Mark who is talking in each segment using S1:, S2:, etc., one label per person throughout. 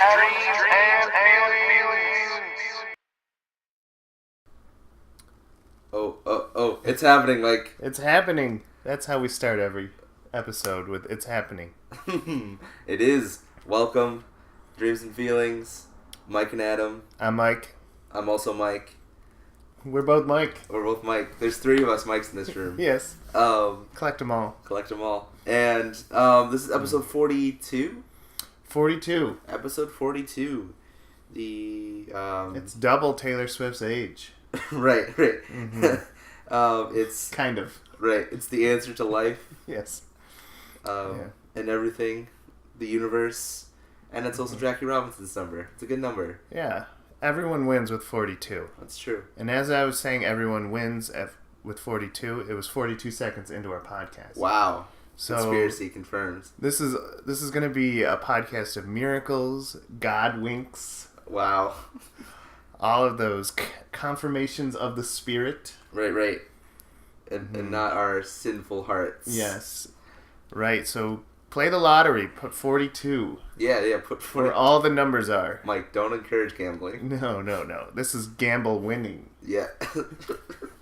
S1: dreams, and feelings.
S2: Oh, it's happening, Mike.
S3: It's happening. That's how we start every episode with "It's happening."
S2: It is. Welcome, Dreams and Feelings. Mike and Adam.
S3: I'm Mike.
S2: I'm also Mike.
S3: We're both Mike.
S2: We're both Mike. There's three of us Mikes in this room.
S3: Yes. Collect them all.
S2: Collect them all. And this is episode 42?
S3: 42.
S2: Episode 42.
S3: It's double Taylor Swift's age.
S2: Right.
S3: Mm-hmm.
S2: It's...
S3: Kind of.
S2: Right. It's the answer to life.
S3: Yes.
S2: And everything. The universe. And it's also Jackie Robinson's number. It's a good number.
S3: Yeah. Everyone wins with 42.
S2: That's true.
S3: And as I was saying, everyone wins with 42. It was 42 seconds into our podcast.
S2: Wow.
S3: So
S2: conspiracy confirmed.
S3: This is going to be a podcast of miracles, God winks.
S2: Wow.
S3: All of those confirmations of the spirit.
S2: Right. And not our sinful hearts.
S3: Yes. Right. So play the lottery. Put 42.
S2: Yeah. Put 40.
S3: Where all the numbers are.
S2: Mike, don't encourage gambling.
S3: No. This is gamble winning.
S2: Yeah.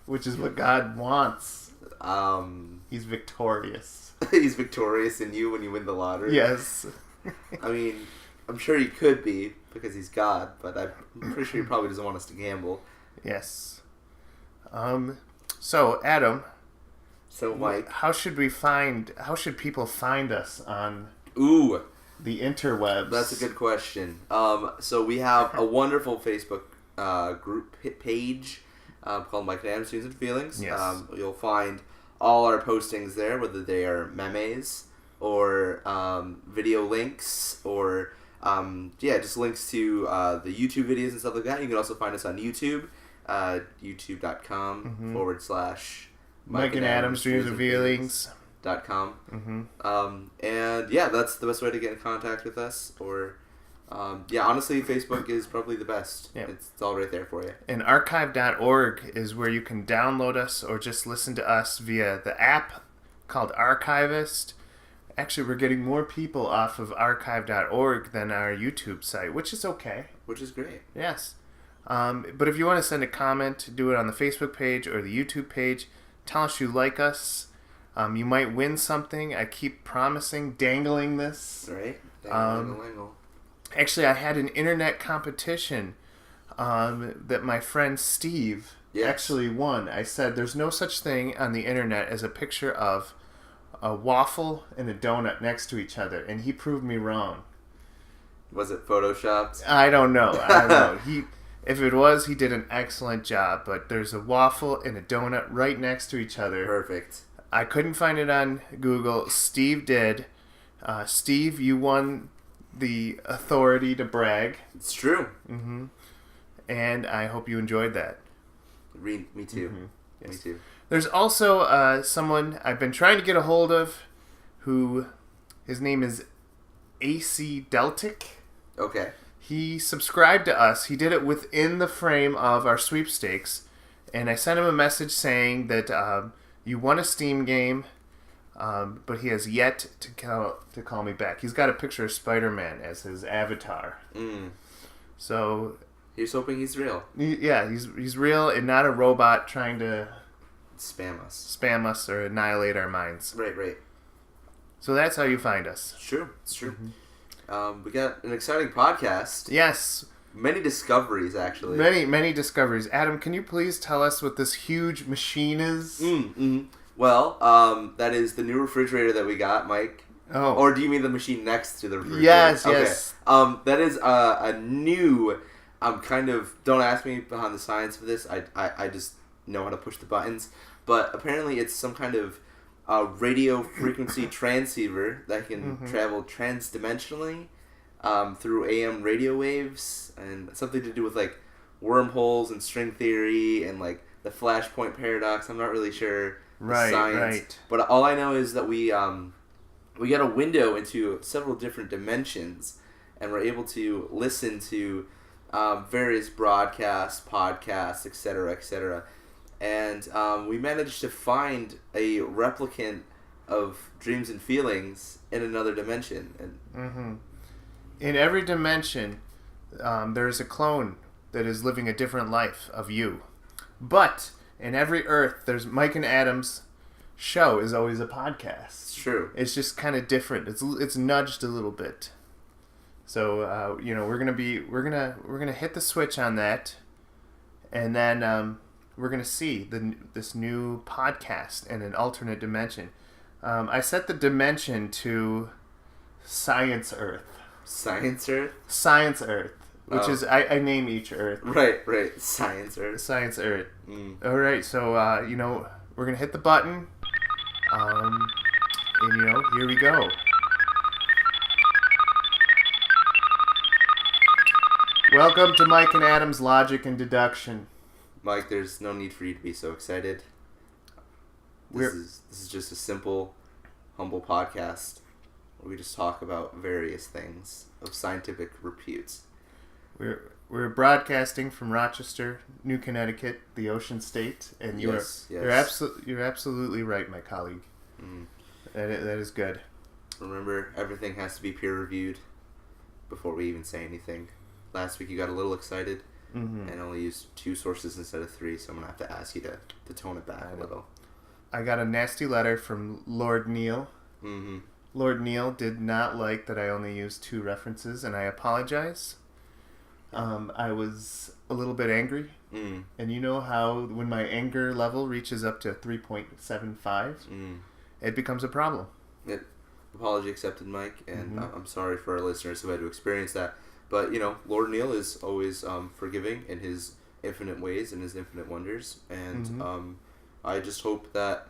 S3: Which is what God wants. He's victorious.
S2: He's victorious in you when you win the lottery?
S3: Yes.
S2: I mean, I'm sure he could be because he's God, but I'm pretty sure he probably doesn't want us to gamble.
S3: Yes. So, Adam.
S2: So, Mike.
S3: How should people find us on the interwebs?
S2: That's a good question. So we have a wonderful Facebook group page called Mike and Adam's Dreams and Feelings.
S3: Yes.
S2: You'll find all our postings there, whether they are memes or video links or just links to the YouTube videos and stuff like that. You can also find us on YouTube, youtube.com /
S3: Mike and Adam's Dreams and Feelings.
S2: .com. And that's the best way to get in contact with us. Or honestly, Facebook is probably the best.
S3: Yep.
S2: It's all right there for you.
S3: And archive.org is where you can download us or just listen to us via the app called Archivist. Actually, we're getting more people off of archive.org than our YouTube site, which is okay.
S2: Which is great.
S3: Yes. But if you want to send a comment, do it on the Facebook page or the YouTube page. Tell us you like us. You might win something. I keep promising, dangling this.
S2: Right.
S3: Actually, I had an internet competition that my friend Steve actually won. I said there's no such thing on the internet as a picture of a waffle and a donut next to each other, and he proved me wrong.
S2: Was it photoshopped?
S3: I don't know. If it was, he did an excellent job, but there's a waffle and a donut right next to each other.
S2: Perfect.
S3: I couldn't find it on Google. Steve did. Steve, you won the authority to brag.
S2: It's true.
S3: Mm-hmm. And I hope you enjoyed that.
S2: Me too.
S3: Mm-hmm. Yes.
S2: Me too.
S3: There's also someone I've been trying to get a hold of who, his name is AC Deltic.
S2: Okay.
S3: He subscribed to us. He did it within the frame of our sweepstakes. And I sent him a message saying that you won a Steam game, but he has yet to call me back. He's got a picture of Spider-Man as his avatar. So
S2: he's hoping he's real.
S3: He's real and not a robot trying to
S2: spam us
S3: or annihilate our minds.
S2: Right.
S3: So that's how you find us.
S2: It's true. Mm-hmm. We got an exciting podcast.
S3: Yes.
S2: Many discoveries, actually.
S3: Many discoveries. Adam, can you please tell us what this huge machine is?
S2: Well, that is the new refrigerator that we got, Mike.
S3: Oh.
S2: Or do you mean the machine next to the refrigerator?
S3: Yes,
S2: okay.
S3: yes.
S2: That is a new... don't ask me behind the science of this. I just know how to push the buttons. But apparently it's some kind of radio frequency transceiver that can travel transdimensionally through AM radio waves, and something to do with like wormholes and string theory and like the flashpoint paradox. I'm not really sure the science,
S3: right.
S2: But all I know is that we got a window into several different dimensions, and we're able to listen to various broadcasts, podcasts, etc. And we managed to find a replicant of Dreams and Feelings in another dimension. And
S3: in every dimension, there is a clone that is living a different life of you. But in every Earth, there's Mike and Adam's show is always a podcast.
S2: It's true.
S3: It's just kind of different. It's nudged a little bit. So we're gonna hit the switch on that, and then we're gonna see this new podcast in an alternate dimension. I set the dimension to Science Earth.
S2: Science Earth?
S3: Science Earth. Which is, I name each Earth.
S2: Right. Science Earth.
S3: Science Earth. Alright, so, we're going to hit the button. And, here we go. Welcome to Mike and Adam's Logic and Deduction.
S2: Mike, there's no need for you to be so excited. This is just a simple, humble podcast where we just talk about various things of scientific repute.
S3: We're broadcasting from Rochester, New Connecticut, the Ocean State, and you're absolutely right, my colleague. That is good.
S2: Remember, everything has to be peer reviewed before we even say anything. Last week you got a little excited and only used 2 sources instead of 3, so I'm gonna have to ask you to tone it back a little. I
S3: got a nasty letter from Lord Neil. Lord Neil did not like that I only used 2 references, and I apologize. I was a little bit angry, and you know how when my anger level reaches up to 3.75, it becomes a problem.
S2: Apology accepted, Mike, and I'm sorry for our listeners who had to experience that. But, Lord Neil is always forgiving in his infinite ways and his infinite wonders, and I just hope that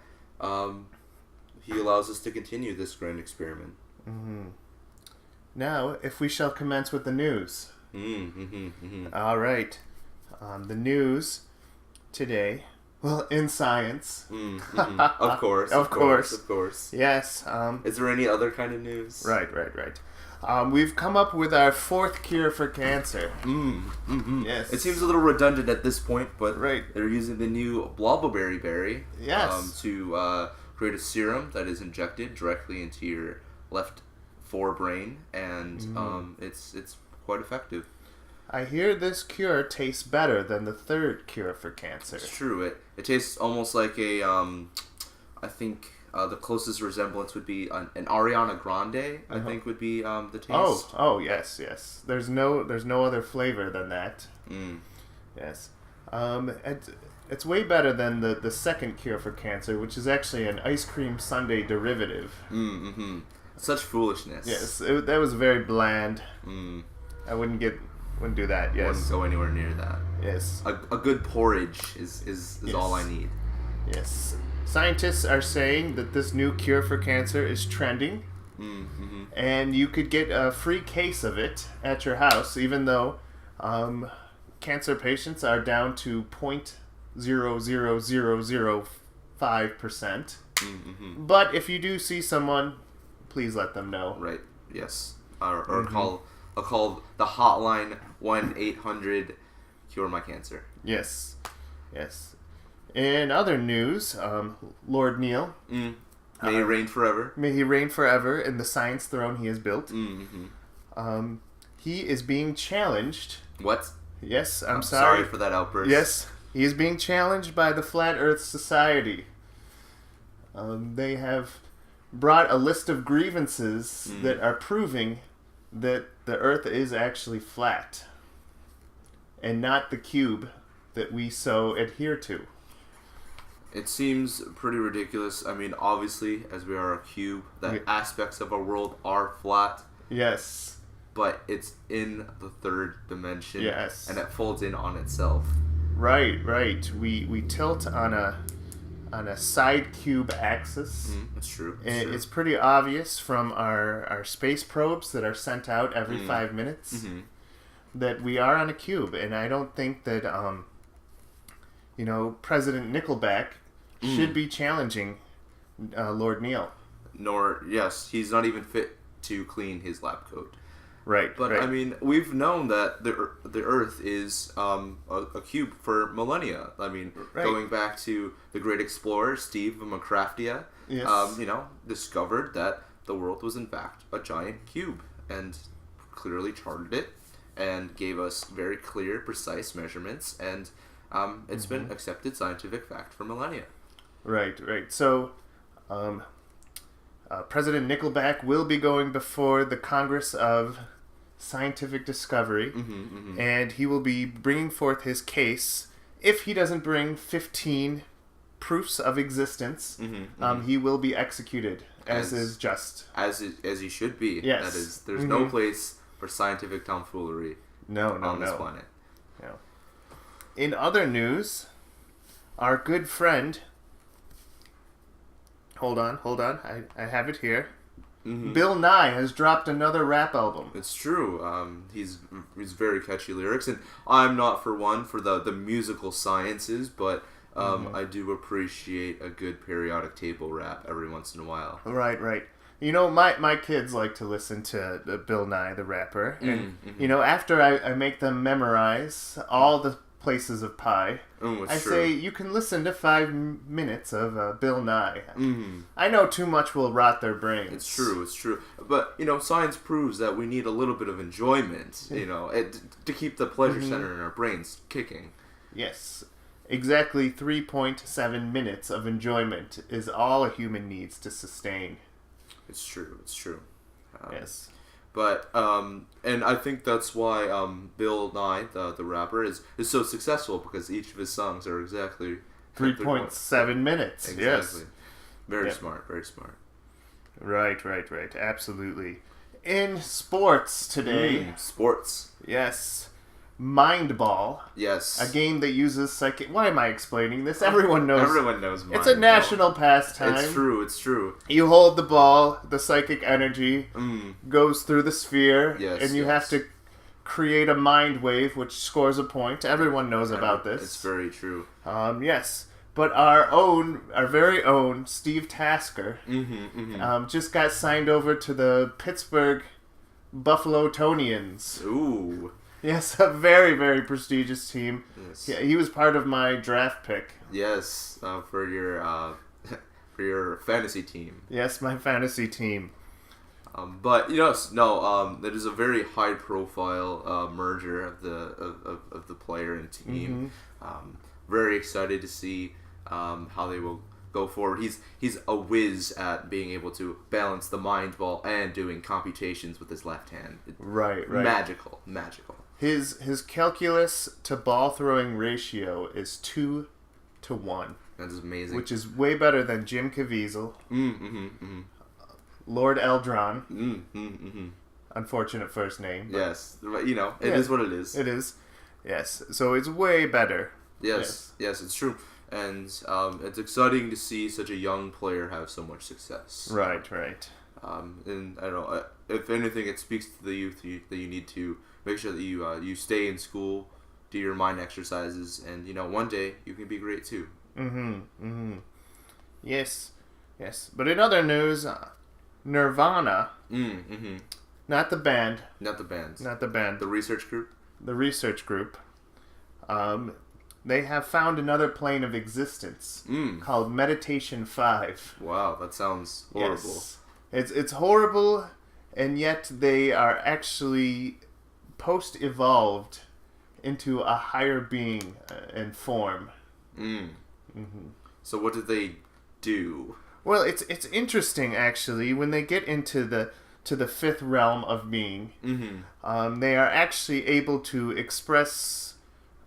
S2: he allows us to continue this grand experiment.
S3: Now, if we shall commence with the news. All right. The news today, well, in science.
S2: Of course.
S3: Yes.
S2: Is there any other kind of news?
S3: Right. We've come up with our 4th cure for cancer. Yes.
S2: It seems a little redundant at this point, but they're using the new blobberberry berry to create a serum that is injected directly into your left forebrain, and it's quite effective.
S3: I hear this cure tastes better than the 3rd cure for cancer.
S2: It's true. It tastes almost like a I think the closest resemblance would be an Ariana Grande. I think would be the taste.
S3: Oh yes. There's no other flavor than that. Yes. It's way better than the 2nd cure for cancer, which is actually an ice cream sundae derivative.
S2: Such foolishness.
S3: Yes, that was very bland. I wouldn't do that. Yes.
S2: Wouldn't go anywhere near that.
S3: Yes.
S2: A good porridge is all I need.
S3: Yes. Scientists are saying that this new cure for cancer is trending, and you could get a free case of it at your house, even though cancer patients are down to 0.00005%. But if you do see someone, please let them know.
S2: Right. Yes. Or call the hotline 1-800 Cure My Cancer.
S3: Yes. In other news, Lord Neil.
S2: May he reign forever.
S3: May he reign forever in the science throne he has built. He is being challenged.
S2: What?
S3: Yes, I'm
S2: sorry for that outburst.
S3: Yes, he is being challenged by the Flat Earth Society. They have brought a list of grievances that are proving that the Earth is actually flat and not the cube that we so adhere to.
S2: It seems pretty ridiculous. I mean, obviously, as we are a cube, that aspects of our world are flat.
S3: Yes.
S2: But it's in the 3rd dimension.
S3: Yes.
S2: And it folds in on itself.
S3: Right. We tilt on a side cube axis.
S2: That's true.
S3: It's pretty obvious from our space probes that are sent out every 5 minutes that we are on a cube. And I don't think that President Nickelback should be challenging Lord Neil.
S2: Yes, he's not even fit to clean his lab coat.
S3: Right.
S2: But, I mean, we've known that the Earth is a cube for millennia. I mean, going back to the great explorer, Steve McCraftia, discovered that the world was, in fact, a giant cube. And clearly charted it and gave us very clear, precise measurements, and it's been accepted scientific fact for millennia.
S3: Right. So, President Nickelback will be going before the Congress of Scientific Discovery, and he will be bringing forth his case. If he doesn't bring 15 proofs of existence, he will be executed, as is just.
S2: As he should be.
S3: Yes.
S2: That is, there's no place for scientific tomfoolery on this planet.
S3: No. In other news, our good friend... Hold on. I have it here. Bill Nye has dropped another rap album.
S2: It's true. He's very catchy lyrics, and I'm not for the musical sciences, but I do appreciate a good periodic table rap every once in a while.
S3: Right. You know, my kids like to listen to Bill Nye, the rapper, and you know, after I make them memorize all the places of pi, I say you can listen to 5 minutes of Bill Nye. I know too much will rot their brains.
S2: It's true. But you know, science proves that we need a little bit of enjoyment, you know, to keep the pleasure center in our brains kicking.
S3: Yes, exactly. 3.7 minutes of enjoyment is all a human needs to sustain.
S2: It's true.
S3: Yes.
S2: But, and I think that's why Bill Nye, the rapper, is so successful, because each of his songs are exactly
S3: 3.7 minutes.
S2: Exactly.
S3: Yes.
S2: Very smart.
S3: Right. Absolutely. In sports today.
S2: Sports.
S3: Yes. Mind Ball.
S2: Yes.
S3: A game that uses psychic... Why am I explaining this? Everyone knows.
S2: Everyone knows Mind
S3: It's a national pastime.
S2: It's true.
S3: You hold the ball, the psychic energy goes through the sphere, and you have to create a mind wave which scores a point. Everyone knows about this.
S2: It's very true.
S3: Yes. But our very own Steve Tasker just got signed over to the Pittsburgh Buffalo Tonians.
S2: Ooh.
S3: Yes, a very, very prestigious team.
S2: Yes.
S3: Yeah, he was part of my draft pick.
S2: Yes, for your fantasy team.
S3: Yes, my fantasy team.
S2: But that is a very high profile merger of the player and team. Very excited to see how they will go forward. He's a whiz at being able to balance the mind ball and doing computations with his left hand.
S3: Right.
S2: Magical.
S3: His calculus to ball throwing ratio is 2 to 1.
S2: That is amazing.
S3: Which is way better than Jim Caviezel, Lord Eldron. Unfortunate first name.
S2: Yes, you know, it is what it is.
S3: It is. Yes, so it's way better.
S2: Yes, it's true. And it's exciting to see such a young player have so much success.
S3: Right.
S2: And I don't know, if anything, it speaks to the youth that you need to make sure that you stay in school, do your mind exercises, and you know, one day you can be great too. Yes. But in other news, Nirvana, not the band, the research group,
S3: they have found another plane of existence called Meditation 5.
S2: Wow, that sounds horrible.
S3: Yes. It's horrible, and yet they are actually post-evolved into a higher being and form.
S2: So what did they do?
S3: Well, it's interesting actually when they get into the fifth realm of being. They are actually able to express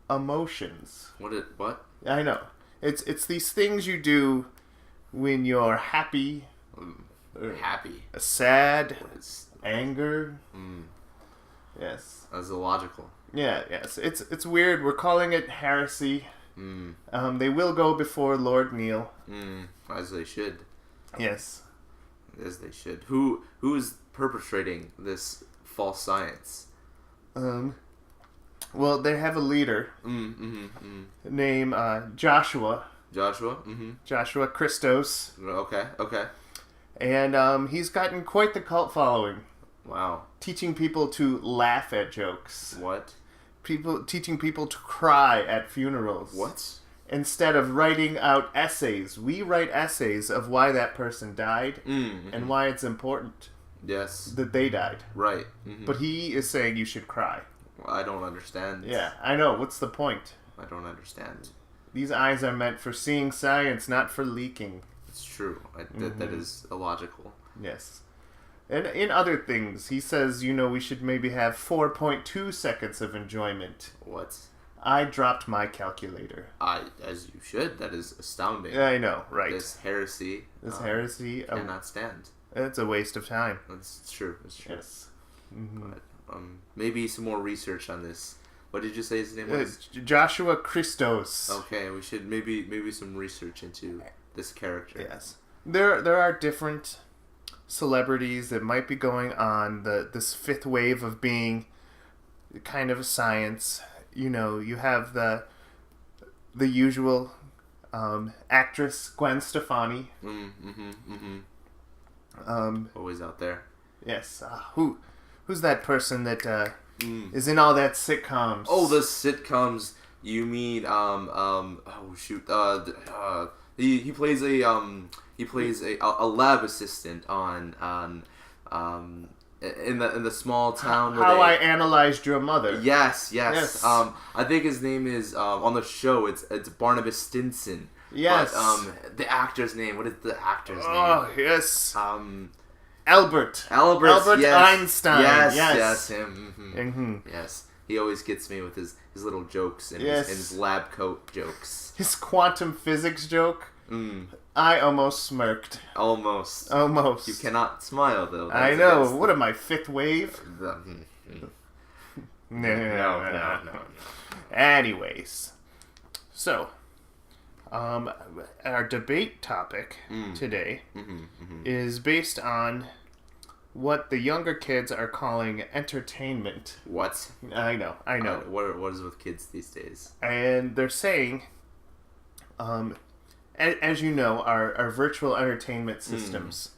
S3: emotions.
S2: What?
S3: I know. It's these things you do when you're happy. Sad. Anger. Yes.
S2: That's illogical.
S3: Yeah, yes. It's weird. We're calling it heresy. They will go before Lord Neil.
S2: As they should.
S3: Yes.
S2: As they should. Who is perpetrating this false science?
S3: Well, they have a leader named Joshua.
S2: Joshua?
S3: Joshua Christos.
S2: Okay.
S3: And he's gotten quite the cult following.
S2: Wow.
S3: Teaching people to laugh at jokes.
S2: What?
S3: Teaching people to cry at funerals.
S2: What?
S3: Instead of writing out essays. We write essays of why that person died and why it's important.
S2: Yes.
S3: that they died.
S2: Right. Mm-hmm.
S3: But he is saying you should cry.
S2: Well, I don't understand.
S3: Yeah, I know. What's the point?
S2: I don't understand.
S3: These eyes are meant for seeing science, not for leaking.
S2: It's true. That is illogical.
S3: Yes. And in other things, he says, we should maybe have 4.2 seconds of enjoyment.
S2: What?
S3: I dropped my calculator.
S2: As you should. That is astounding.
S3: I know, right.
S2: This heresy.
S3: Heresy
S2: cannot stand.
S3: It's a waste of time.
S2: It's true. It's true.
S3: Yes. Mm-hmm.
S2: But maybe some more research on this. What did you say his name was?
S3: Joshua Christos.
S2: Okay, we should maybe some research into this character.
S3: Yes. There are different celebrities that might be going on this fifth wave of being kind of a science. You have the usual actress Gwen Stefani.
S2: Always out there.
S3: Yes. Who's that person that is in all that sitcoms?
S2: Oh, the sitcoms. You mean oh shoot. He plays a lab assistant on in the small town.
S3: How I Analyzed Your Mother.
S2: Yes. I think his name is on the show. It's Barnabas Stinson.
S3: Yes.
S2: But the actor's name. What is the actor's name?
S3: Oh yes. Albert
S2: yes.
S3: Einstein.
S2: Yes, him. Mm-hmm.
S3: Mm-hmm.
S2: Yes, he always gets me with his little jokes and, his lab coat jokes.
S3: His quantum physics joke. I almost smirked.
S2: Almost.
S3: You
S2: cannot smile though.
S3: I know. What am I, fifth wave?
S2: No.
S3: Anyways, so our debate topic today is based on what the younger kids are calling entertainment.
S2: What?
S3: I know.
S2: What is with kids these days?
S3: And they're saying, as you know, our virtual entertainment systems,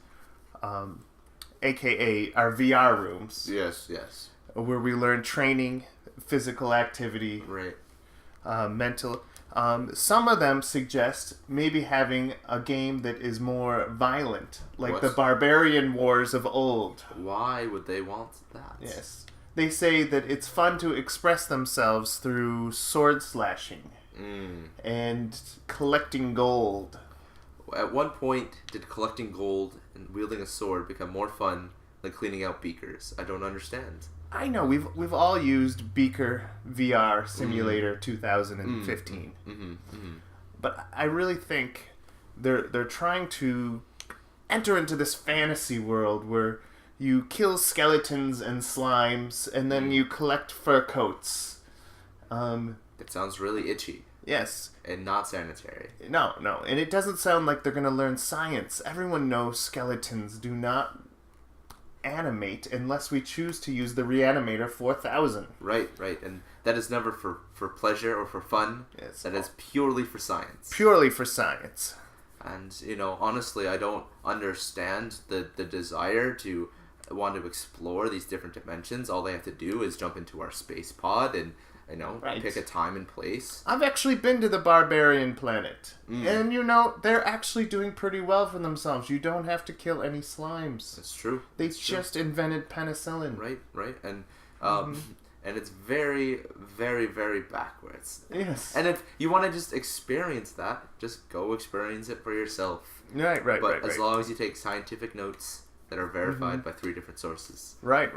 S3: aka our VR rooms.
S2: Yes.
S3: Where we learn training, physical activity,
S2: right,
S3: mental. Some of them suggest maybe having a game that is more violent, like the Barbarian Wars of old.
S2: Why would they want that?
S3: Yes. They say that it's fun to express themselves through sword slashing and collecting gold.
S2: At one point, did collecting gold and wielding a sword become more fun than cleaning out beakers? I don't understand.
S3: I know we've all used Beaker VR Simulator 2015, but I really think they're trying to enter into this fantasy world where you kill skeletons and slimes, and then you collect fur coats.
S2: It sounds really itchy.
S3: Yes.
S2: And not sanitary.
S3: No, and it doesn't sound like they're going to learn science. Everyone knows skeletons do not animate unless we choose to use the Reanimator 4000.
S2: Right, and that is never for pleasure or for fun.
S3: Yes.
S2: That is purely for science.
S3: Purely for science.
S2: And, honestly, I don't understand the desire to want to explore these different dimensions. All they have to do is jump into our space pod and, pick a time and place.
S3: I've actually been to the Barbarian planet. And, they're actually doing pretty well for themselves. You don't have to kill any slimes.
S2: That's true.
S3: They just invented penicillin.
S2: Right. And and it's very, very, very backwards.
S3: Yes.
S2: And if you want to just experience that, just go experience it for yourself.
S3: Right.
S2: But as long as you take scientific notes that are verified by 3 different sources.
S3: Right.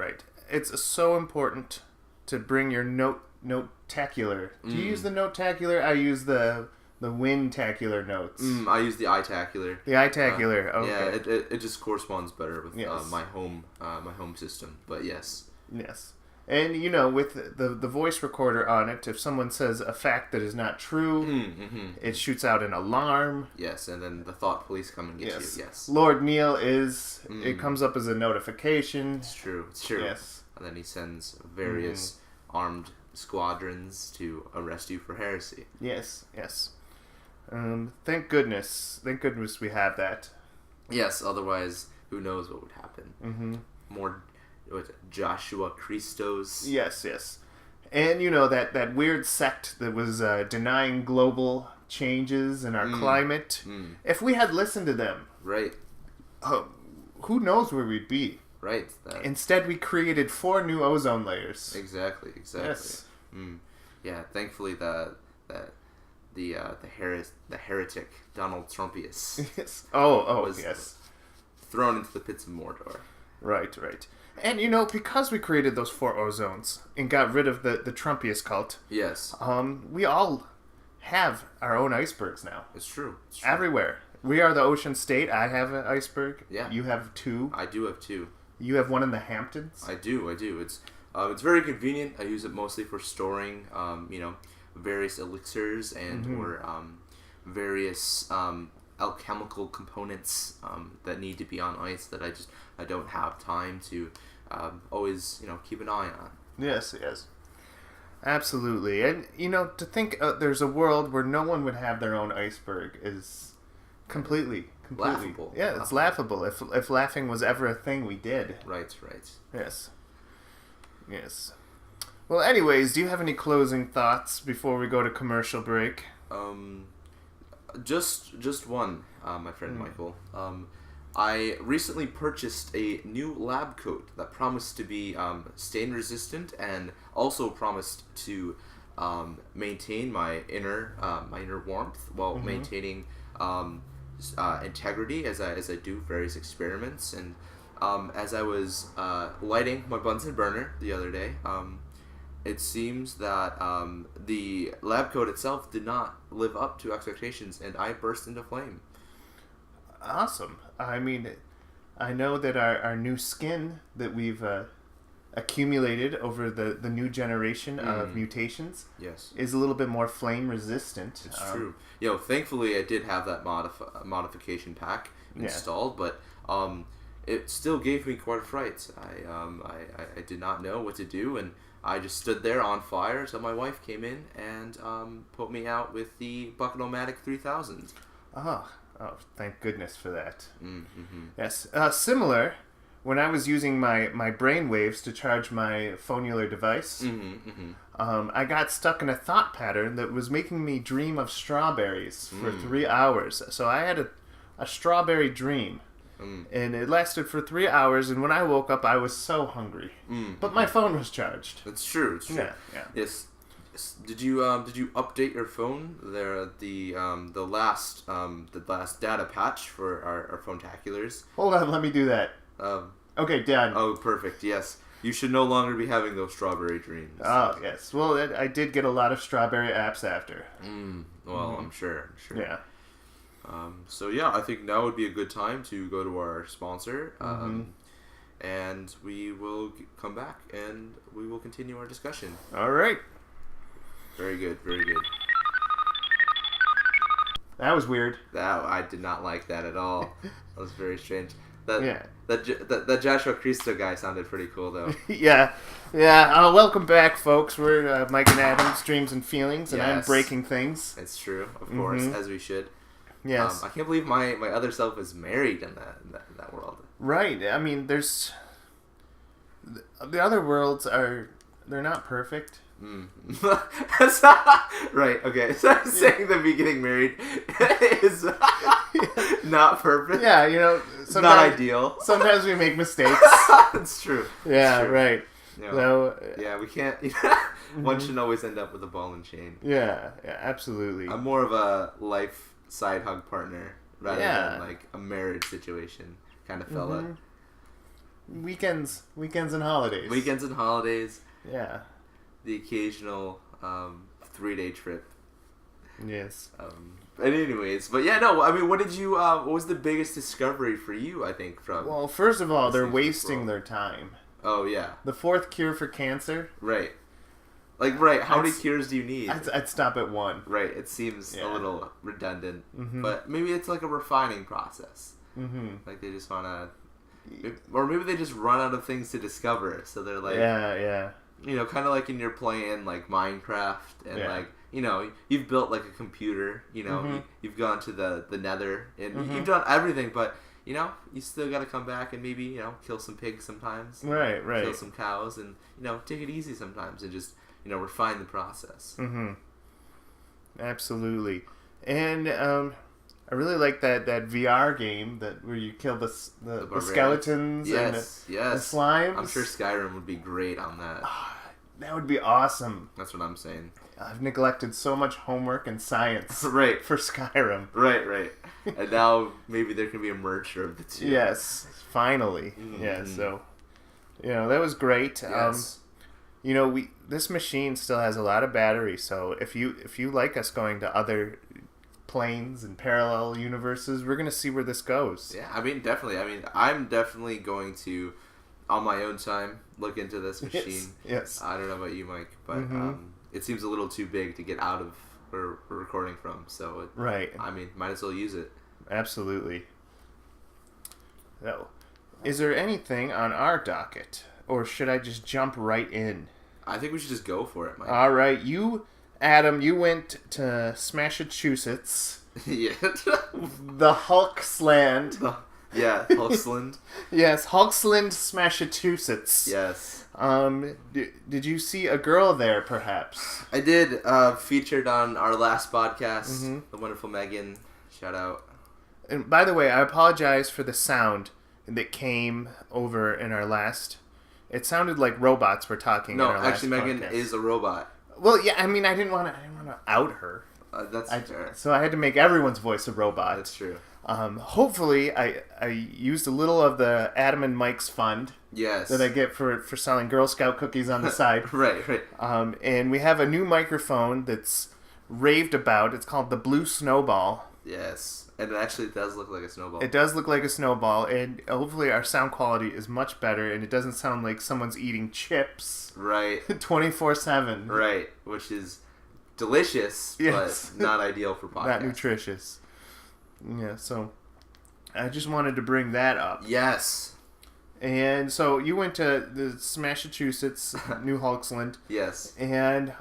S3: It's so important to bring your note-tacular. Do you use the note-tacular? I use the wind-tacular notes.
S2: I use the eye-tacular.
S3: The eye-tacular, okay.
S2: Yeah, it just corresponds better with my home system, but yes.
S3: Yes. And, with the voice recorder on it, if someone says a fact that is not true, it shoots out an alarm.
S2: Yes, and then the thought police come and get you, yes.
S3: Lord Neil it comes up as a notification.
S2: It's true.
S3: Yes.
S2: And then he sends various armed squadrons to arrest you for heresy.
S3: Yes. Thank goodness we have that.
S2: Yes, otherwise, who knows what would happen. More Joshua Christos.
S3: Yes. And that weird sect that was denying global changes in our climate. If we had listened to them,
S2: right?
S3: Who knows where we'd be?
S2: Right. That,
S3: Instead, we created 4 new ozone layers.
S2: exactly.
S3: Yes.
S2: Yeah. Thankfully, the heretic Donald Trumpius
S3: Yes. Oh,
S2: was
S3: yes.
S2: thrown into the pits of Mordor.
S3: Right. And, because we created those 4 ozones and got rid of the Trumpius cult,
S2: Yes.
S3: we all have our own icebergs now.
S2: It's true.
S3: Everywhere. We are the ocean state. I have an iceberg.
S2: Yeah.
S3: You have 2.
S2: I do have 2.
S3: You have one in the Hamptons.
S2: I do. It's very convenient. I use it mostly for storing, various elixirs and or various alchemical components that need to be on ice that I don't have time to always keep an eye on.
S3: Yes. Absolutely. And, to think there's a world where no one would have their own iceberg is completely
S2: Laughable.
S3: Yeah, it's laughable. If laughing was ever a thing we did.
S2: Right.
S3: Yes. Well, anyways, do you have any closing thoughts before we go to commercial break?
S2: Just one, my friend Michael. I recently purchased a new lab coat that promised to be stain resistant and also promised to maintain my inner warmth while maintaining integrity as I do various experiments. And as I was lighting my Bunsen burner the other day, it seems that the lab coat itself did not live up to expectations, and I burst into flame.
S3: Awesome. I mean, I know that our new skin that we've accumulated over the new generation of mutations
S2: Yes.
S3: is a little bit more flame resistant.
S2: It's true. Thankfully I did have that modification pack installed, but it still gave me quite a fright. I did not know what to do, and I just stood there on fire until my wife came in and put me out with the Bucket-O-Matic 3000.
S3: Oh, thank goodness for that.
S2: Mm-hmm.
S3: Yes. Similar, when I was using my brain waves to charge my phonular device, I got stuck in a thought pattern that was making me dream of strawberries for 3 hours. So I had a strawberry dream. And it lasted for 3 hours, and when I woke up, I was so hungry. But my phone was charged.
S2: It's true.
S3: Yeah.
S2: Yes. Did you update your phone? The last data patch for our phone-taculars.
S3: Hold on, let me do that. Okay, done.
S2: Oh, perfect. Yes, you should no longer be having those strawberry dreams.
S3: Oh, yes. Well, I did get a lot of strawberry apps after.
S2: Well, I'm sure.
S3: Yeah.
S2: So yeah, I think now would be a good time to go to our sponsor, and we will come back and we will continue our discussion.
S3: All right.
S2: Very good.
S3: That was weird.
S2: I did not like that at all. That was very strange. That Joshua Cristo guy sounded pretty cool though.
S3: Yeah. Welcome back, folks. We're Mike and Adam's Dreams and Feelings, and I'm breaking things.
S2: It's true, of course, as we should.
S3: Yes.
S2: I can't believe my other self is married in that world.
S3: Right. I mean, there's the other worlds they're not perfect.
S2: That's not, right. Okay. So saying that me getting married is not perfect.
S3: Yeah,
S2: not ideal.
S3: Sometimes we make mistakes.
S2: That's true.
S3: Yeah.
S2: It's true.
S3: Right.
S2: Yeah, we can't. One shouldn't always end up with a ball and chain.
S3: Yeah. Absolutely.
S2: I'm more of a life side hug partner rather than like a marriage situation kind of fella.
S3: Weekends and holidays.
S2: Yeah. The occasional 3-day trip.
S3: Yes.
S2: But anyways, what did you? What was the biggest discovery for you? I think from.
S3: Well, first of all, they're wasting their time.
S2: Oh yeah.
S3: The 4th cure for cancer.
S2: Right. How many cures do you need?
S3: I'd stop at 1.
S2: Right. It seems a little redundant, but maybe it's like a refining process. Like they just wanna, or maybe they just run out of things to discover, so they're like,
S3: yeah.
S2: Kind of like when you're playing like Minecraft and you've built like a computer. You've gone to the Nether and you've done everything, but you still got to come back and maybe kill some pigs sometimes.
S3: Right.
S2: Kill some cows and take it easy sometimes and just refine the process.
S3: Absolutely. And I really like that VR game where you kill the skeletons and the slimes.
S2: I'm sure Skyrim would be great on that.
S3: That would be awesome.
S2: That's what I'm saying.
S3: I've neglected so much homework and science
S2: right.
S3: for Skyrim.
S2: Right. And now maybe there can be a merger of the two.
S3: Yes, finally.
S2: Mm-hmm.
S3: Yeah, so, that was great.
S2: Yes.
S3: This machine still has a lot of battery, so if you like us going to other planes and parallel universes, we're going to see where this goes.
S2: Yeah, I mean, definitely. I mean, I'm definitely going to, on my own time, look into this machine.
S3: Yes.
S2: I don't know about you, Mike, but it seems a little too big to get out of where we're recording from. So,
S3: right.
S2: I mean, might as well use it.
S3: Absolutely. So, is there anything on our docket, or should I just jump right in?
S2: I think we should just go for it, Mike.
S3: All right, Adam, you went to Massachusetts.
S2: Yeah.
S3: The Hulksland.
S2: Yeah, Hulksland.
S3: Yes, Hulksland, Massachusetts.
S2: Yes.
S3: Did you see a girl there, perhaps?
S2: I did. Featured on our last podcast, the wonderful Megan. Shout out.
S3: And by the way, I apologize for the sound that came over in our last. It sounded like robots were talking.
S2: No,
S3: in our
S2: actually,
S3: last
S2: Megan
S3: podcast.
S2: is a robot.
S3: Well, yeah. I mean, I didn't want to out her.
S2: That's fair.
S3: So I had to make everyone's voice a robot.
S2: That's true.
S3: Hopefully, I used a little of the Adam and Mike's fund.
S2: Yes.
S3: That I get for selling Girl Scout cookies on the side.
S2: Right.
S3: And we have a new microphone that's raved about. It's called the Blue Snowball.
S2: Yes. And it actually does look like a snowball.
S3: It does look like a snowball, and hopefully our sound quality is much better, and it doesn't sound like someone's eating chips.
S2: Right.
S3: 24/7.
S2: Right. Which is delicious,
S3: yes.
S2: but not ideal for podcasting.
S3: Not nutritious. Yeah, so I just wanted to bring that up.
S2: Yes.
S3: And so you went to the Massachusetts, New Hulksland.
S2: Yes.
S3: And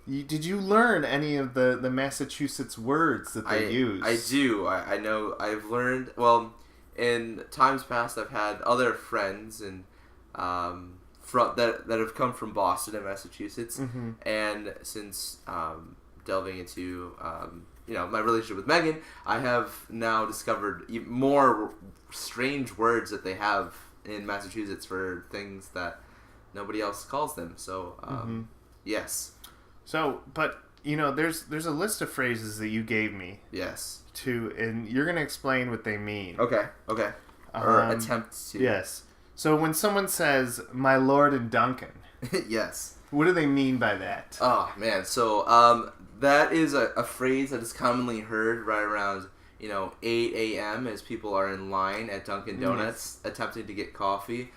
S3: did you learn any of the Massachusetts words that they use?
S2: I do. I know. I've learned. Well, in times past, I've had other friends and that have come from Boston and Massachusetts, and since delving into my relationship with Megan, I have now discovered more strange words that they have in Massachusetts for things that nobody else calls them. So, yes. So,
S3: but there's a list of phrases that you gave me.
S2: Yes.
S3: And you're gonna explain what they mean.
S2: Okay. Or attempt to.
S3: Yes. So when someone says "My Lord and Duncan,"
S2: yes.
S3: What do they mean by that?
S2: Oh man, so that is a phrase that is commonly heard right around 8 a.m. as people are in line at Dunkin' Donuts attempting to get coffee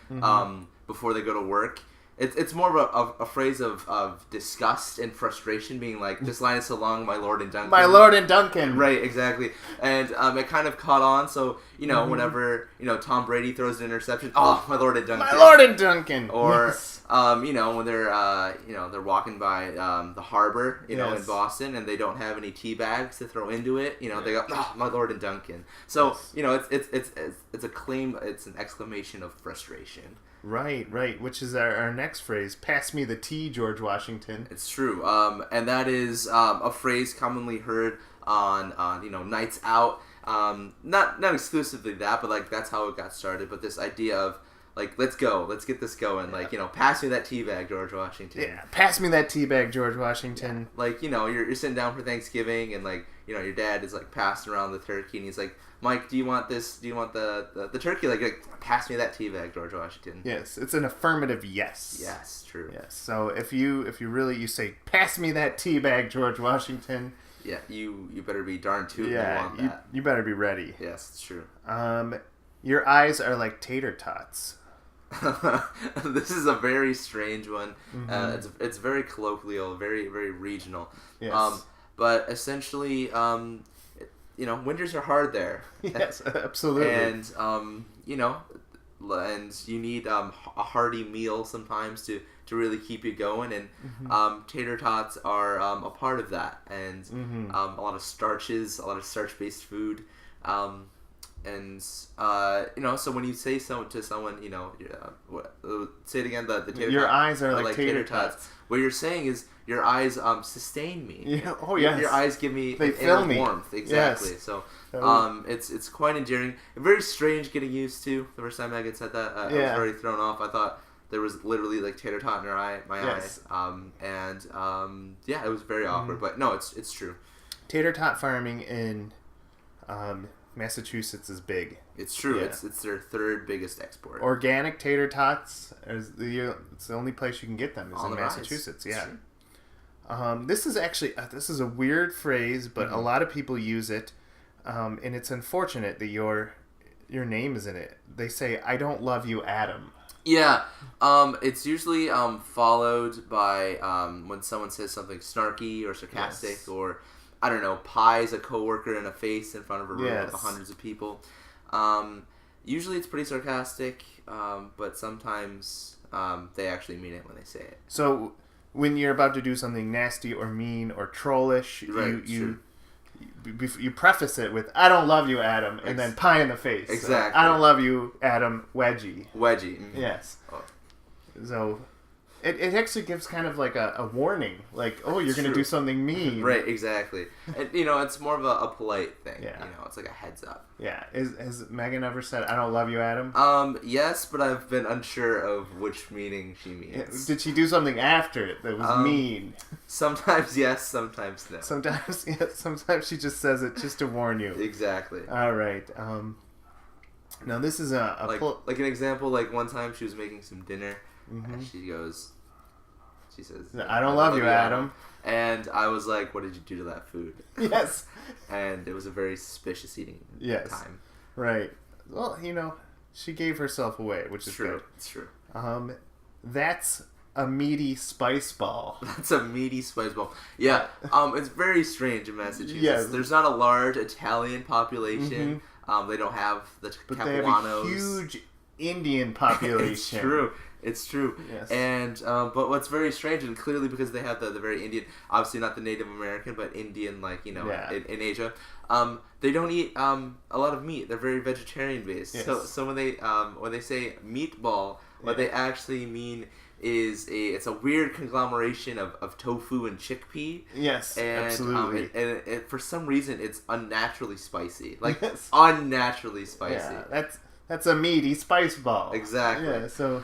S2: before they go to work. It's more of a phrase of disgust and frustration, being like, "This line is so long, my Lord and Duncan."
S3: My Lord and Duncan.
S2: Right, exactly. And it kind of caught on. So whenever Tom Brady throws an interception, oh, my Lord and Duncan.
S3: My Lord and Duncan.
S2: Or
S3: yes.
S2: When they're walking by the harbor, in Boston, and they don't have any tea bags to throw into it, they go, "Oh, my Lord and Duncan." So it's a claim. It's an exclamation of frustration.
S3: Right. Which is our next phrase. Pass me the tea, George Washington.
S2: It's true. And that is a phrase commonly heard on nights out. Not exclusively that, but that's how it got started. But this idea of let's get this going. Pass me that tea bag, George Washington.
S3: Yeah, pass me that tea bag, George Washington.
S2: Yeah. You're sitting down for Thanksgiving, and your dad is passing around the turkey, and he's like, "Mike, do you want this? Do you want the turkey? Pass me that tea bag, George Washington."
S3: Yes, it's an affirmative yes.
S2: Yes, true.
S3: Yes. So if you really say, "Pass me that tea bag, George Washington."
S2: Yeah, you better be darn tootin' you want that.
S3: You better be ready.
S2: Yes, it's true.
S3: Your eyes are like tater tots.
S2: This is a very strange one. It's very colloquial, very very regional.
S3: Yes.
S2: But essentially, winters are hard there.
S3: Yes, absolutely.
S2: And and you need a hearty meal sometimes to really keep you going. And tater tots are a part of that. And a lot of starches, a lot of starch-based food. So when you say to someone, say it again. The tater
S3: Your
S2: tot,
S3: eyes are like tater tots.
S2: What you're saying is your eyes sustain me.
S3: Yeah. Oh yes.
S2: Your eyes give me
S3: They
S2: an
S3: fill
S2: inner
S3: me.
S2: warmth. Exactly.
S3: Yes.
S2: So it's quite endearing and very strange getting used to. The first time Megan said that, I was very thrown off. I thought there was literally like tater tot in her eye, my
S3: Yes.
S2: eye. Yeah, it was very awkward. But no, it's true.
S3: Tater tot farming in Massachusetts is big.
S2: It's true.
S3: Yeah.
S2: It's their third biggest export.
S3: Organic tater tots it's the only place you can get them is
S2: On
S3: in
S2: the rise.
S3: Massachusetts.
S2: It's
S3: Yeah.
S2: true.
S3: This is actually this is a weird phrase, but a lot of people use it, and it's unfortunate that your name is in it. They say, "I don't love you, Adam."
S2: Yeah, it's usually followed by when someone says something snarky or sarcastic,
S3: Yes.
S2: or I don't know, pies a coworker in a face in front of a room
S3: Yes.
S2: with hundreds of people. Usually it's pretty sarcastic, but sometimes they actually mean it when they say it.
S3: So when you're about to do something nasty or mean or trollish,
S2: Right,
S3: you preface it with "I don't love you, Adam," and then pie in the face.
S2: Exactly.
S3: I don't love you, Adam. Wedgie.
S2: Wedgie. Mhm.
S3: Yes.
S2: Oh.
S3: So it actually gives kind of like a warning, like, oh, you're going to
S2: True.
S3: do something mean.
S2: Right, exactly. And, it's more of a polite thing.
S3: Yeah.
S2: It's like a heads up.
S3: Yeah. Has Megan ever said, "I don't love you, Adam"?
S2: Yes, but I've been unsure of which meaning she means.
S3: Did she do something after it that was mean?
S2: Sometimes yes, sometimes no.
S3: Sometimes, yeah, sometimes she just says it just to warn you.
S2: Exactly.
S3: All right. Now this is
S2: like an example. Like one time she was making some dinner,
S3: Mm-hmm.
S2: and she says,
S3: "I don't love you, Adam."
S2: And I was like, "What did you do to that food?"
S3: Yes.
S2: And it was a very suspicious eating time.
S3: Right. Well, she gave herself away, which is
S2: True.
S3: good.
S2: It's true.
S3: That's a meaty spice ball.
S2: That's a meaty spice ball. Yeah. It's very strange in Massachusetts.
S3: Yes.
S2: There's not a large Italian population. They don't have the
S3: But they have a
S2: Capuanos.
S3: huge Indian population.
S2: It's true. It's true.
S3: Yes.
S2: And but what's very strange, and clearly because they have the very Indian, obviously not the Native American, but Indian, like in Asia, they don't eat a lot of meat. They're very vegetarian based.
S3: Yes.
S2: So when they say meatball, what they actually mean is it's a weird conglomeration of tofu and chickpea.
S3: Yes,
S2: And,
S3: absolutely.
S2: And for some reason it's unnaturally spicy, like
S3: Yes.
S2: unnaturally spicy.
S3: Yeah, that's a meaty spice ball.
S2: Exactly.
S3: Yeah. So.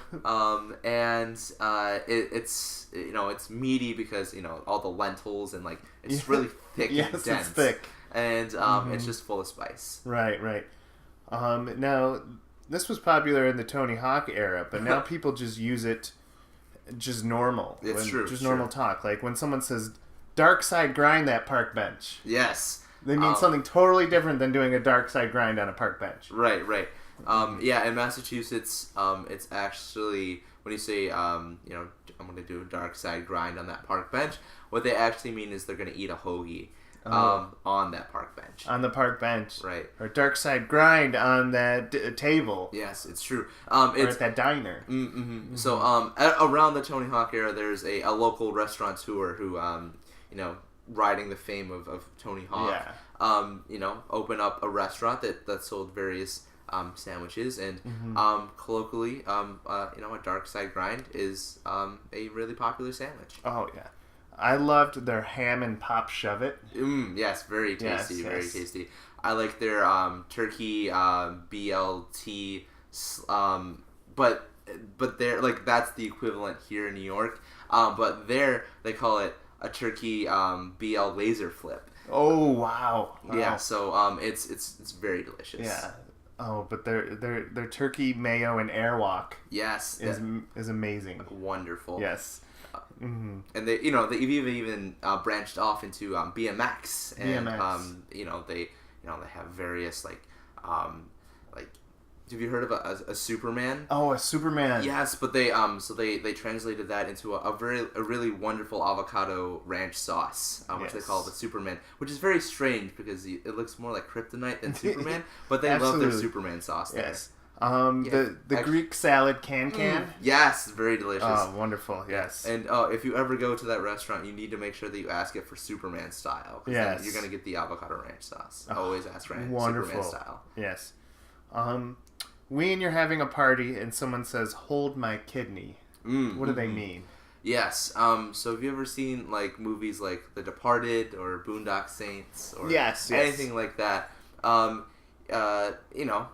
S2: It's meaty because all the lentils and like it's really thick and dense.
S3: It's thick.
S2: And it's just full of spice.
S3: Right. Now, this was popular in the Tony Hawk era, but now people just use it just normal.
S2: It's true.
S3: Just normal talk. Like when someone says, "Dark side grind that park bench,"
S2: Yes.
S3: they mean something totally different than doing a dark side grind on a park bench.
S2: Right. Yeah, in Massachusetts, it's actually when you say I'm going to do a dark side grind on that park bench, what they actually mean is they're going to eat a hoagie on that park bench.
S3: On the park bench.
S2: Right.
S3: Or dark side grind on that table.
S2: Yes, it's true.
S3: Or
S2: It's
S3: at that diner.
S2: So around the Tony Hawk era, there's a local restaurateur who riding the fame of Tony Hawk.
S3: Yeah.
S2: Open up a restaurant that sold various sandwiches, and colloquially, a dark side grind is a really popular sandwich.
S3: Oh yeah, I loved their ham and pop shove it.
S2: Yes, very tasty,
S3: Yes,
S2: very
S3: yes.
S2: tasty. I like their turkey BLT, but they're like that's the equivalent here in New York. But there they call it a turkey BL laser flip.
S3: Oh wow!
S2: Yeah, so it's very delicious.
S3: Yeah. Oh, but their turkey mayo and airwalk
S2: Yes,
S3: is amazing.
S2: wonderful.
S3: Yes.
S2: And they've even branched off into BMX, and
S3: BMX.
S2: They have various like have you heard of a Superman?
S3: Oh, a Superman.
S2: Yes, but they translated that into a really wonderful avocado ranch sauce, which they call the Superman, which is very strange because it looks more like kryptonite than Superman, but they love their Superman sauce there.
S3: Yes. The Greek salad can.
S2: Yes, very delicious.
S3: Oh, wonderful. Yes.
S2: And if you ever go to that restaurant, you need to make sure that you ask it for Superman style.
S3: Yes.
S2: Then you're going to get the avocado ranch sauce. Always ask
S3: Wonderful.
S2: Superman style.
S3: Yes. and you're having a party, and someone says, "Hold my kidney." What do they mean?
S2: Yes. So have you ever seen like movies like The Departed or Boondock Saints or
S3: Yes.
S2: anything like that? You know,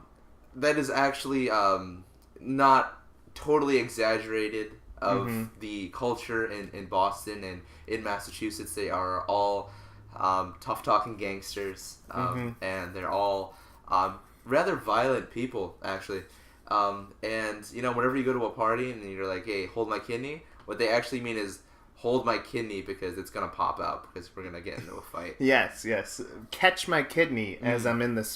S2: that is actually not totally exaggerated of the culture in Boston and in Massachusetts. They are all tough talking gangsters, and they're all rather violent people actually. And you know, whenever you go to a party and you're like, "Hey, hold my kidney," what they actually mean is hold my kidney because it's gonna pop out because we're gonna get into a fight.
S3: Yes. Catch my kidney as I'm in this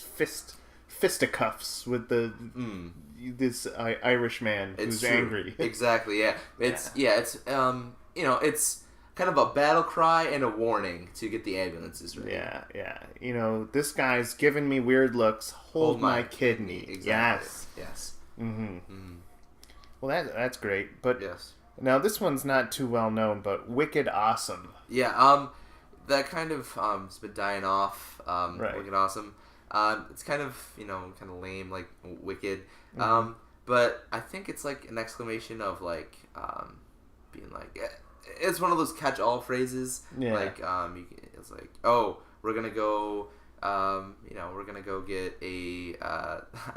S3: fisticuffs with this Irish man who's
S2: true.
S3: angry.
S2: Exactly. Yeah. It's you know, it's kind of a battle cry and a warning to get the ambulances ready.
S3: Yeah. You know, this guy's giving me weird looks. Hold my kidney.
S2: Exactly.
S3: Yes. Well, that's great. But
S2: yes.
S3: now this one's not too well known, but Wicked Awesome.
S2: Yeah. That kind of has been dying off.
S3: Right.
S2: Wicked Awesome. It's kind of kind of lame, like Wicked. But I think it's like an exclamation of like being like it's one of those catch-all phrases.
S3: Yeah.
S2: Like it's like, oh, we're gonna go. We're gonna go get a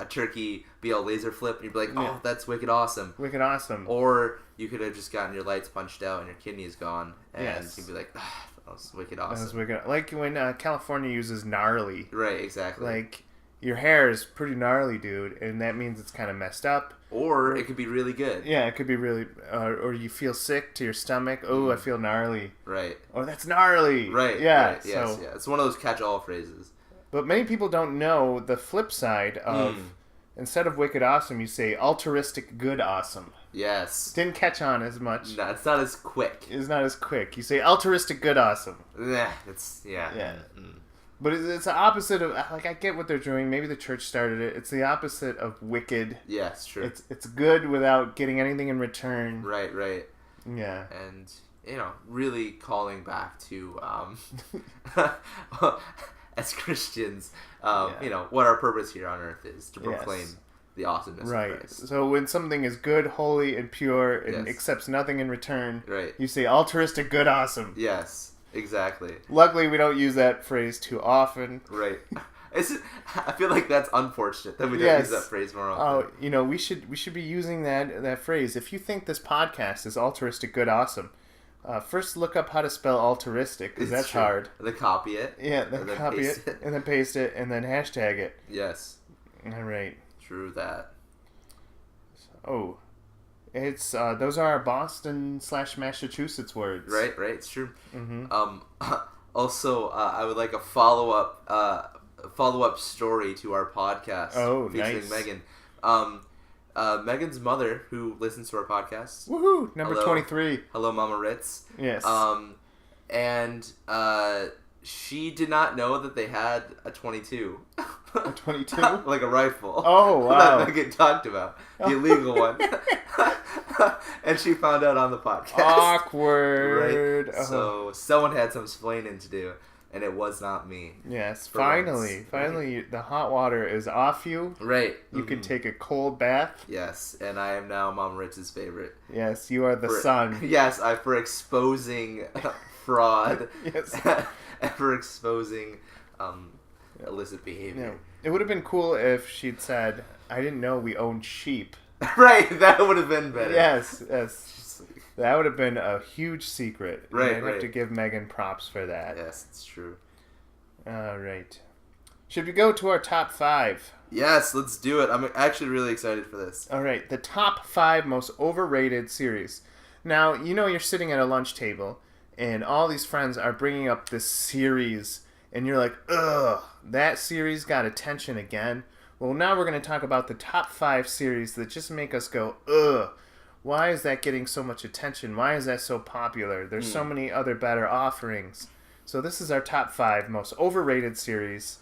S2: turkey BL laser flip, and you'd be like, "Oh, that's wicked awesome!"
S3: Wicked Awesome.
S2: Or you could have just gotten your lights punched out and your kidney is gone, and
S3: Yes.
S2: you'd be like, "Ah, that was wicked awesome."
S3: That was wicked. Like when California uses gnarly.
S2: Right, exactly.
S3: Like your hair is pretty gnarly, dude, and that means it's kind of messed up.
S2: Or it could be really good.
S3: Yeah, it could be really. Or you feel sick to your stomach. Oh, I feel gnarly.
S2: Right.
S3: Or that's gnarly.
S2: Right.
S3: Yeah.
S2: Right, yes.
S3: So,
S2: Yeah. It's one of those catch-all phrases.
S3: but many people don't know the flip side of instead of wicked awesome, you say altruistic good awesome.
S2: Yes.
S3: Didn't catch on as much.
S2: No, it's not as quick.
S3: It's not as quick. You say altruistic good awesome.
S2: Nah, it's yeah.
S3: But it's the opposite of, like, I get what they're doing. Maybe the church started it. It's the opposite of wicked.
S2: Yeah, it's true.
S3: It's good without getting anything in return.
S2: Right.
S3: Yeah.
S2: And really calling back to as Christians, what our purpose here on earth is to proclaim the awesomeness of Christ.
S3: So when something is good, holy, and pure, and
S2: Yes.
S3: accepts nothing in return,
S2: Right.
S3: you say altruistic good awesome.
S2: Yes. Exactly.
S3: Luckily, we don't use that phrase too often.
S2: Right. I feel like that's unfortunate that we don't use that phrase more often.
S3: Oh, we should be using that phrase. If you think this podcast is altruistic good awesome, first look up how to spell altruistic, because that's
S2: true.
S3: hard.
S2: Then copy it.
S3: Yeah, then copy it, and then paste it, and then hashtag it.
S2: Yes.
S3: All right.
S2: True that.
S3: Oh, it's those are our Boston/Massachusetts words.
S2: Right. It's true. Also, I would like a follow up story to our podcast.
S3: Oh,
S2: featuring
S3: nice.
S2: Megan. Megan's mother, who listens to our podcast.
S3: Woohoo! Number
S2: Hello.
S3: 23.
S2: Hello, Mama Ritz.
S3: Yes.
S2: And she did not know that they had a 22.
S3: A 22?
S2: Like a rifle.
S3: Oh, wow.
S2: That Megan talked about. The illegal one. And she found out on the podcast.
S3: Awkward.
S2: Right? So someone had some explaining to do, and it was not me.
S3: Yes,
S2: For
S3: finally,
S2: once.
S3: the hot water is off you.
S2: Right.
S3: You can take a cold bath.
S2: Yes, and I am now Mom Ritz's favorite.
S3: Yes, you are the sun.
S2: Yes, for exposing fraud.
S3: Yes.
S2: And for exposing illicit behavior.
S3: Yeah. It would have been cool if she'd said, "I didn't know we owned sheep."
S2: Right, that would have been better.
S3: Yes. That would have been a huge secret.
S2: Right,
S3: I'd have to give Megan props for that.
S2: Yes, it's true.
S3: All right. Should we go to our top 5?
S2: Yes, let's do it. I'm actually really excited for this.
S3: All right, the top 5 most overrated series. Now, you're sitting at a lunch table, and all these friends are bringing up this series, and you're like, ugh, that series got attention again. Well, now we're going to talk about the top 5 series that just make us go, ugh. Why is that getting so much attention? Why is that so popular? There's so many other better offerings. So this is our top 5 most overrated series.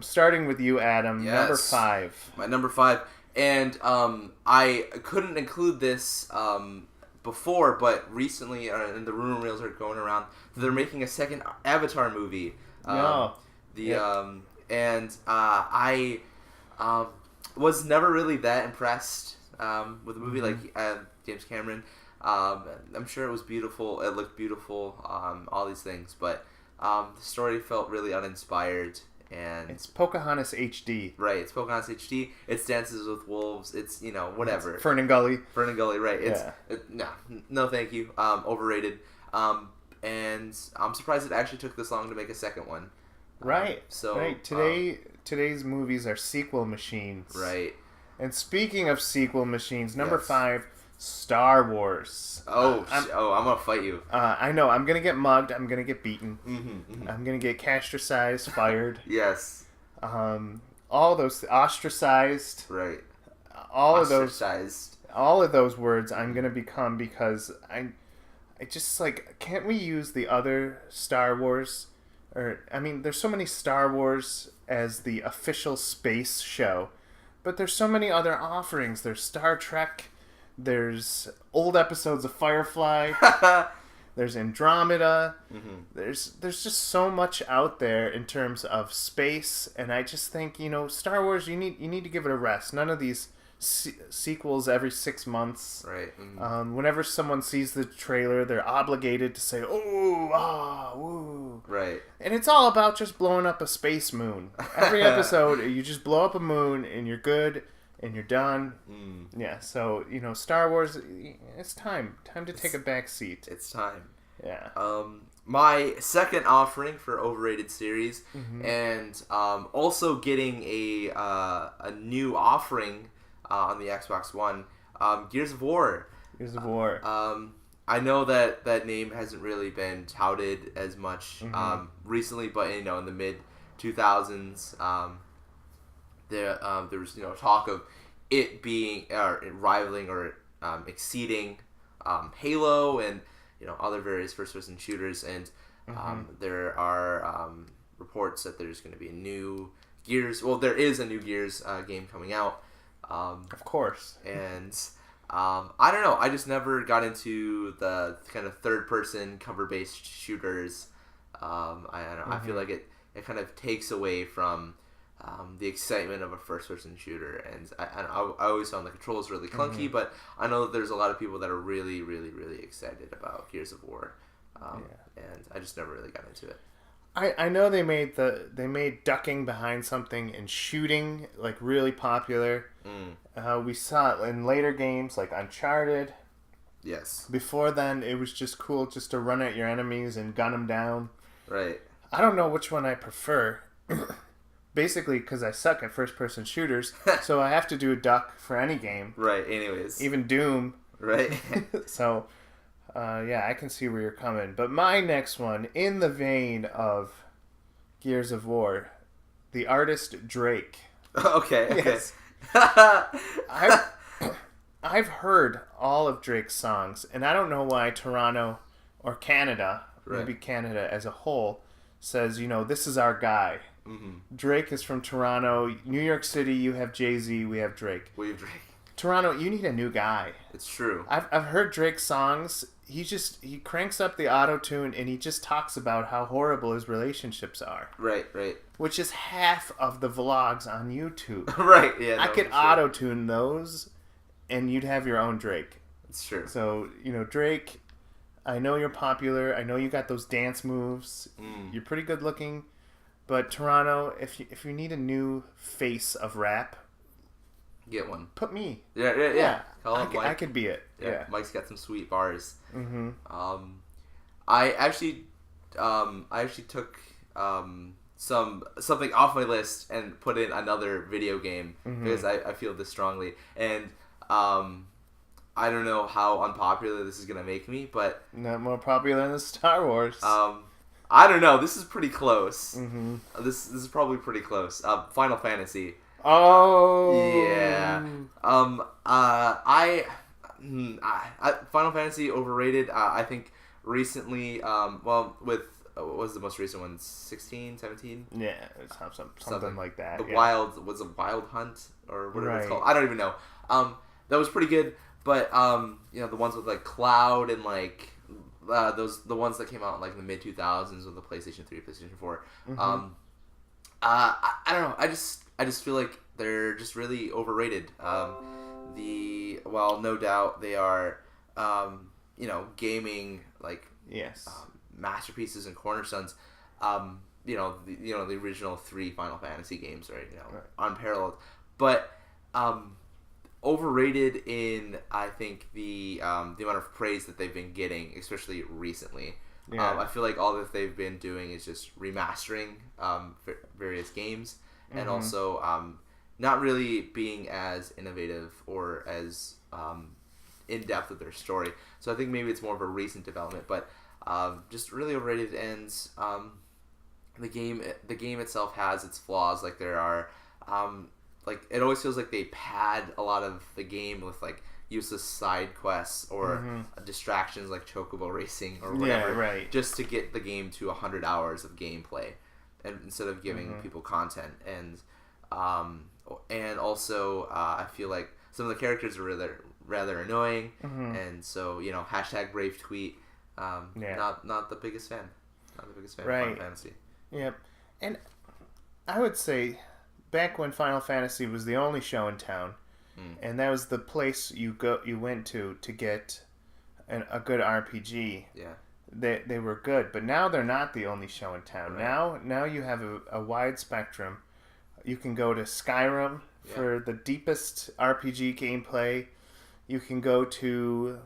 S3: Starting with you, Adam.
S2: Yes.
S3: Number 5.
S2: My number 5. And I couldn't include this before, but recently, and the rumor mills are going around, they're making a second Avatar movie.
S3: No.
S2: And I was never really that impressed with a movie like James Cameron. I'm sure it was beautiful. It looked beautiful. All these things, but the story felt really uninspired. And
S3: it's Pocahontas HD.
S2: Right, it's Pocahontas HD. It's Dances with Wolves. It's, whatever.
S3: It's Fern and Gully.
S2: Fern and Gully, right. It's
S3: Yeah.
S2: no, thank you. Overrated. And I'm surprised it actually took this long to make a second one.
S3: Right.
S2: Right.
S3: Today's movies are sequel machines.
S2: Right.
S3: And speaking of sequel machines, number
S2: Yes.
S3: 5, Star Wars.
S2: I'm gonna fight you.
S3: I know. I'm gonna get mugged. I'm gonna get beaten.
S2: Mm-hmm.
S3: I'm gonna get castricized, fired.
S2: Yes.
S3: All those ostracized.
S2: Right.
S3: Ostracized. All of those words I'm gonna become because I just can't we use the other Star Wars? There's so many Star Wars as the official space show, but there's so many other offerings. There's Star Trek. There's old episodes of Firefly. There's Andromeda. Mm-hmm. There's just so much out there in terms of space, and I just think Star Wars. You need to give it a rest. None of these sequels every 6 months.
S2: Right. Mm-hmm.
S3: Whenever someone sees the trailer, they're obligated to say, "Oh, ah, woo."
S2: Right.
S3: And it's all about just blowing up a space moon. Every episode, you just blow up a moon, and you're good. And you're done. Yeah, so, Star Wars, it's time. Time to take a back seat.
S2: It's time.
S3: Yeah.
S2: My second offering for Overrated Series, and also getting a new offering on the Xbox One, Gears of War.
S3: Gears of War.
S2: I know that name hasn't really been touted as much recently, but, in the mid-2000s, there was talk of it being rivaling or exceeding Halo and other various first-person shooters, and there are reports that there's going to be a new Gears. Well, there is a new Gears game coming out.
S3: Of course.
S2: And I don't know. I just never got into the kind of third-person cover-based shooters. I don't know. I feel like it kind of takes away from the excitement of a first-person shooter, and I always found the controls really clunky, but I know that there's a lot of people that are really, really, really excited about Gears of War, and I just never really got into it.
S3: I know they made ducking behind something and shooting really popular. We saw it in later games like Uncharted.
S2: Yes.
S3: Before then, it was just cool just to run at your enemies and gun them down.
S2: Right.
S3: I don't know which one I prefer. Basically, because I suck at first-person shooters, so I have to do a duck for any game.
S2: Right, anyways.
S3: Even Doom.
S2: Right.
S3: So, I can see where you're coming. But my next one, in the vein of Gears of War, the artist Drake.
S2: Okay.
S3: Yes. I've heard all of Drake's songs, and I don't know why Toronto or Canada, maybe Canada as a whole, says, this is our guy. Drake is from Toronto. New York City, you have Jay-Z, we have Drake.
S2: We have Drake.
S3: Toronto, you need a new guy.
S2: It's true.
S3: I've heard Drake's songs. He cranks up the auto-tune and he just talks about how horrible his relationships are.
S2: Right.
S3: Which is half of the vlogs on YouTube.
S2: Right, yeah.
S3: I could auto-tune those and you'd have your own Drake.
S2: It's true.
S3: So, Drake, I know you're popular. I know you got those dance moves. You're pretty good looking. But Toronto, if you need a new face of rap,
S2: get one.
S3: put me.
S2: Yeah.
S3: I could be it. Yeah.
S2: Mike's got some sweet bars.
S3: Mm-hmm.
S2: I actually took something off my list and put in another video game because I feel this strongly, and I don't know how unpopular this is gonna make me, but
S3: Not more popular than Star Wars.
S2: I don't know. This is pretty close.
S3: Mm-hmm.
S2: This is probably pretty close. Final Fantasy.
S3: Oh.
S2: Yeah. Final Fantasy overrated. I think recently, with what was the most recent one? 16, 17?
S3: Yeah, it's something like that.
S2: The Wild Hunt or whatever it's called. I don't even know. That was pretty good, but the ones with like Cloud and like the ones that came out in the mid 2000s with the PlayStation 3, PlayStation 4. I don't know. I just feel like they're just really overrated. While no doubt they are, gaming like
S3: Yes.
S2: masterpieces and cornerstones. The original 3 Final Fantasy games, right? Unparalleled, but overrated in I think the amount of praise that they've been getting, especially recently.
S3: Yeah.
S2: I feel like all that they've been doing is just remastering various games, and also not really being as innovative or as in depth with their story. So I think maybe it's more of a recent development, but just really overrated. And the game itself has its flaws. Like there are, it always feels like they pad a lot of the game with like useless side quests or distractions like chocobo racing or whatever,
S3: right.
S2: just to get the game to 100 hours of gameplay, and instead of giving people content. And also I feel like some of the characters are rather annoying, and so hashtag brave tweet. Not the biggest fan. Not the biggest fan of Final Fantasy.
S3: Yep. And I would say back when Final Fantasy was the only show in town, and that was the place you went to get a good RPG.
S2: Yeah.
S3: They were good, but now they're not the only show in town.
S2: Right.
S3: Now you have a wide spectrum. You can go to Skyrim for the deepest RPG gameplay. You can go to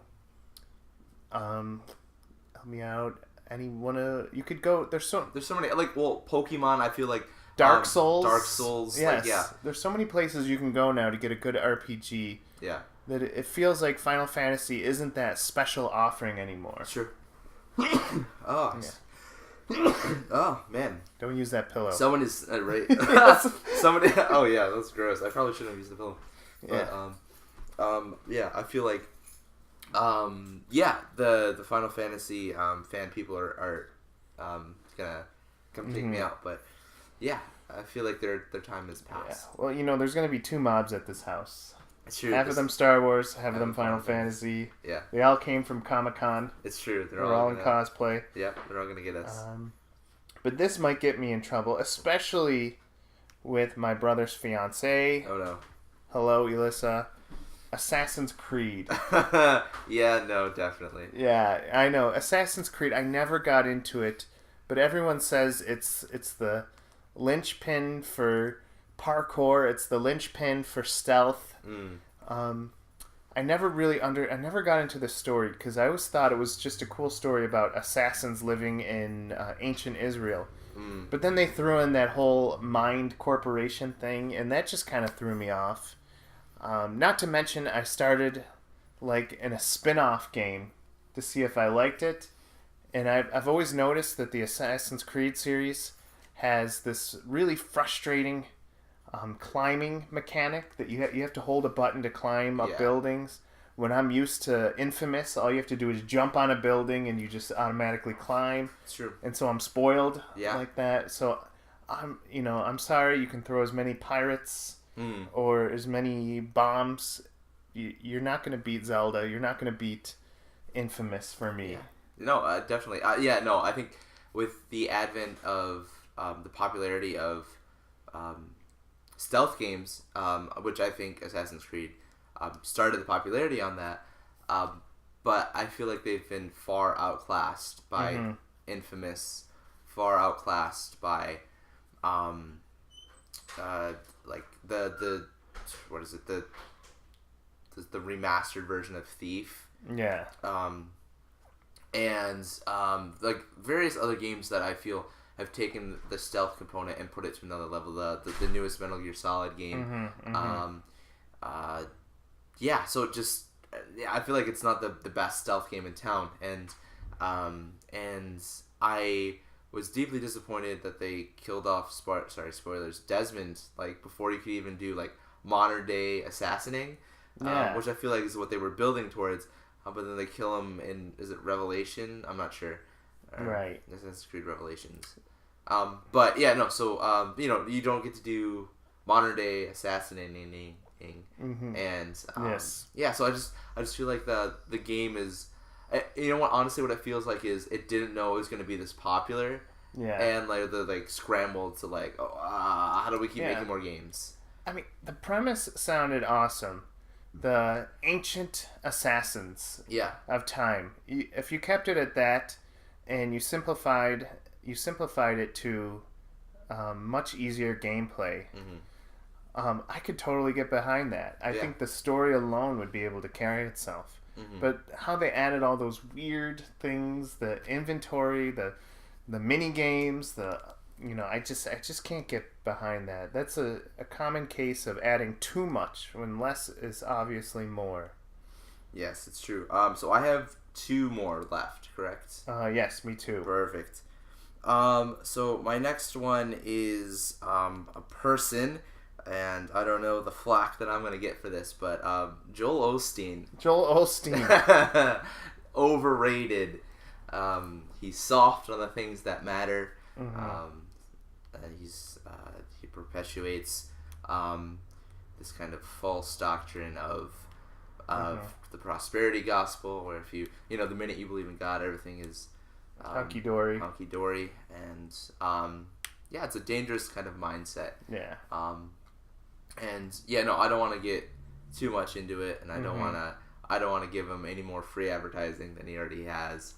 S3: help me out. You could go. There's so
S2: many, Pokemon. I feel like
S3: Dark Souls.
S2: Yes.
S3: There's so many places you can go now to get a good RPG.
S2: Yeah.
S3: That it feels like Final Fantasy isn't that special offering anymore.
S2: Sure. Oh. Yeah. Oh man.
S3: Don't use that pillow.
S2: Someone is right. Somebody. Oh yeah, that's gross. I probably shouldn't have used the pillow. But, yeah. I feel like. The Final Fantasy fan people are gonna come take me out, but yeah, I feel like their time has passed.
S3: Yeah. Well, there's gonna be 2 mobs at this house.
S2: It's true.
S3: Half of them Star Wars, half of them Final Fantasy.
S2: Yeah.
S3: They all came from Comic-Con.
S2: It's true.
S3: They're all in cosplay.
S2: Yeah, they're all gonna get us.
S3: But this might get me in trouble, especially with my brother's fiance.
S2: Oh no.
S3: Hello, Elissa. Assassin's Creed.
S2: Yeah, no, definitely.
S3: Yeah, I know. Assassin's Creed, I never got into it, but everyone says it's the linchpin for parkour, it's the linchpin for stealth. I never got into the story because I always thought it was just a cool story about assassins living in ancient Israel. But then they threw in that whole Mind Corporation thing, and that just kind of threw me off. Not to mention, I started in a spin-off game to see if I liked it, and I've always noticed that the Assassin's Creed series has this really frustrating climbing mechanic that you have to hold a button to climb up buildings. When I'm used to Infamous, all you have to do is jump on a building and you just automatically climb.
S2: It's true.
S3: And so I'm spoiled like that. So I'm sorry. You can throw as many pirates or as many bombs. You're not going to beat Zelda. You're not going to beat Infamous for me.
S2: Yeah. No, definitely. I think with the advent of the popularity of stealth games, which I think Assassin's Creed started the popularity on that, but I feel like they've been far outclassed by Infamous, far outclassed by the what is it, the remastered version of Thief, and various other games that I feel have taken the stealth component and put it to another level. The newest Metal Gear Solid game. So just I feel like it's not the best stealth game in town, and I was deeply disappointed that they killed off spoilers, Desmond, before you could even do modern day assassinating, which I feel like is what they were building towards. But then they kill him in, is it Revelation? I'm not sure.
S3: Right.
S2: Assassin's Creed Revelations. But yeah, no. So you don't get to do modern day assassinating, and So I just feel like the game is, honestly, what it feels like is it didn't know it was going to be this popular. Yeah. And scrambled to how do we keep making more games?
S3: I mean, the premise sounded awesome. The ancient assassins
S2: Yeah.
S3: of time. If you kept it at that, and you simplified it to much easier gameplay, I could totally get behind that. I think the story alone would be able to carry itself. But how they added all those weird things, the inventory, the mini games, I just can't get behind that. That's a common case of adding too much when less is obviously more.
S2: Yes, it's true. So I have 2 more left, correct?
S3: Yes, me too.
S2: Perfect. So my next one is a person, and I don't know the flack that I'm going to get for this, but Joel Osteen.
S3: Joel Osteen.
S2: Overrated. He's soft on the things that matter. He perpetuates this kind of false doctrine of the prosperity gospel, where if you the minute you believe in God, everything is hunky dory, and it's a dangerous kind of mindset.
S3: Yeah.
S2: I don't want to get too much into it, and I don't want to give him any more free advertising than he already has.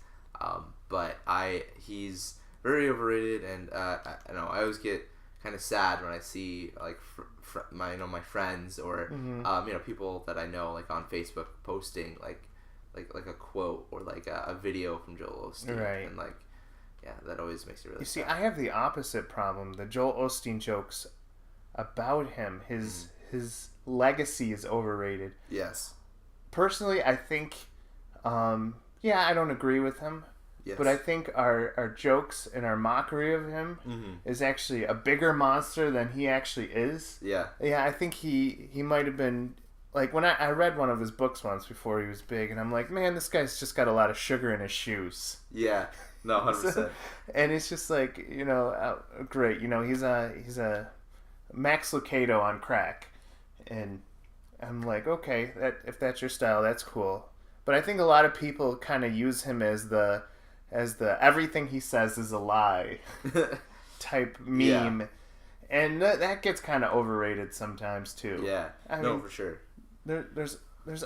S2: But he's very overrated, and I always get kind of sad when I see like my friends or people that I know like on Facebook posting like a quote or like a video from Joel Osteen,
S3: right?
S2: And that always makes it really.
S3: You see,
S2: sad.
S3: I have the opposite problem. The Joel Osteen jokes about him, his legacy is overrated.
S2: Yes.
S3: Personally, I think, I don't agree with him. Yes. But I think our jokes and our mockery of him is actually a bigger monster than he actually is.
S2: Yeah.
S3: Yeah, I think he might have been, like, when I read one of his books once before he was big, and I'm like, man, this guy's just got a lot of sugar in his shoes.
S2: Yeah. No, 100%.
S3: And it's just like, great. He's a Max Lucado on crack. And I'm like, okay, if that's your style, that's cool. But I think a lot of people kind of use him as the everything he says is a lie type meme. Yeah. And that gets kind of overrated sometimes too.
S2: Yeah, I mean, for sure.
S3: There's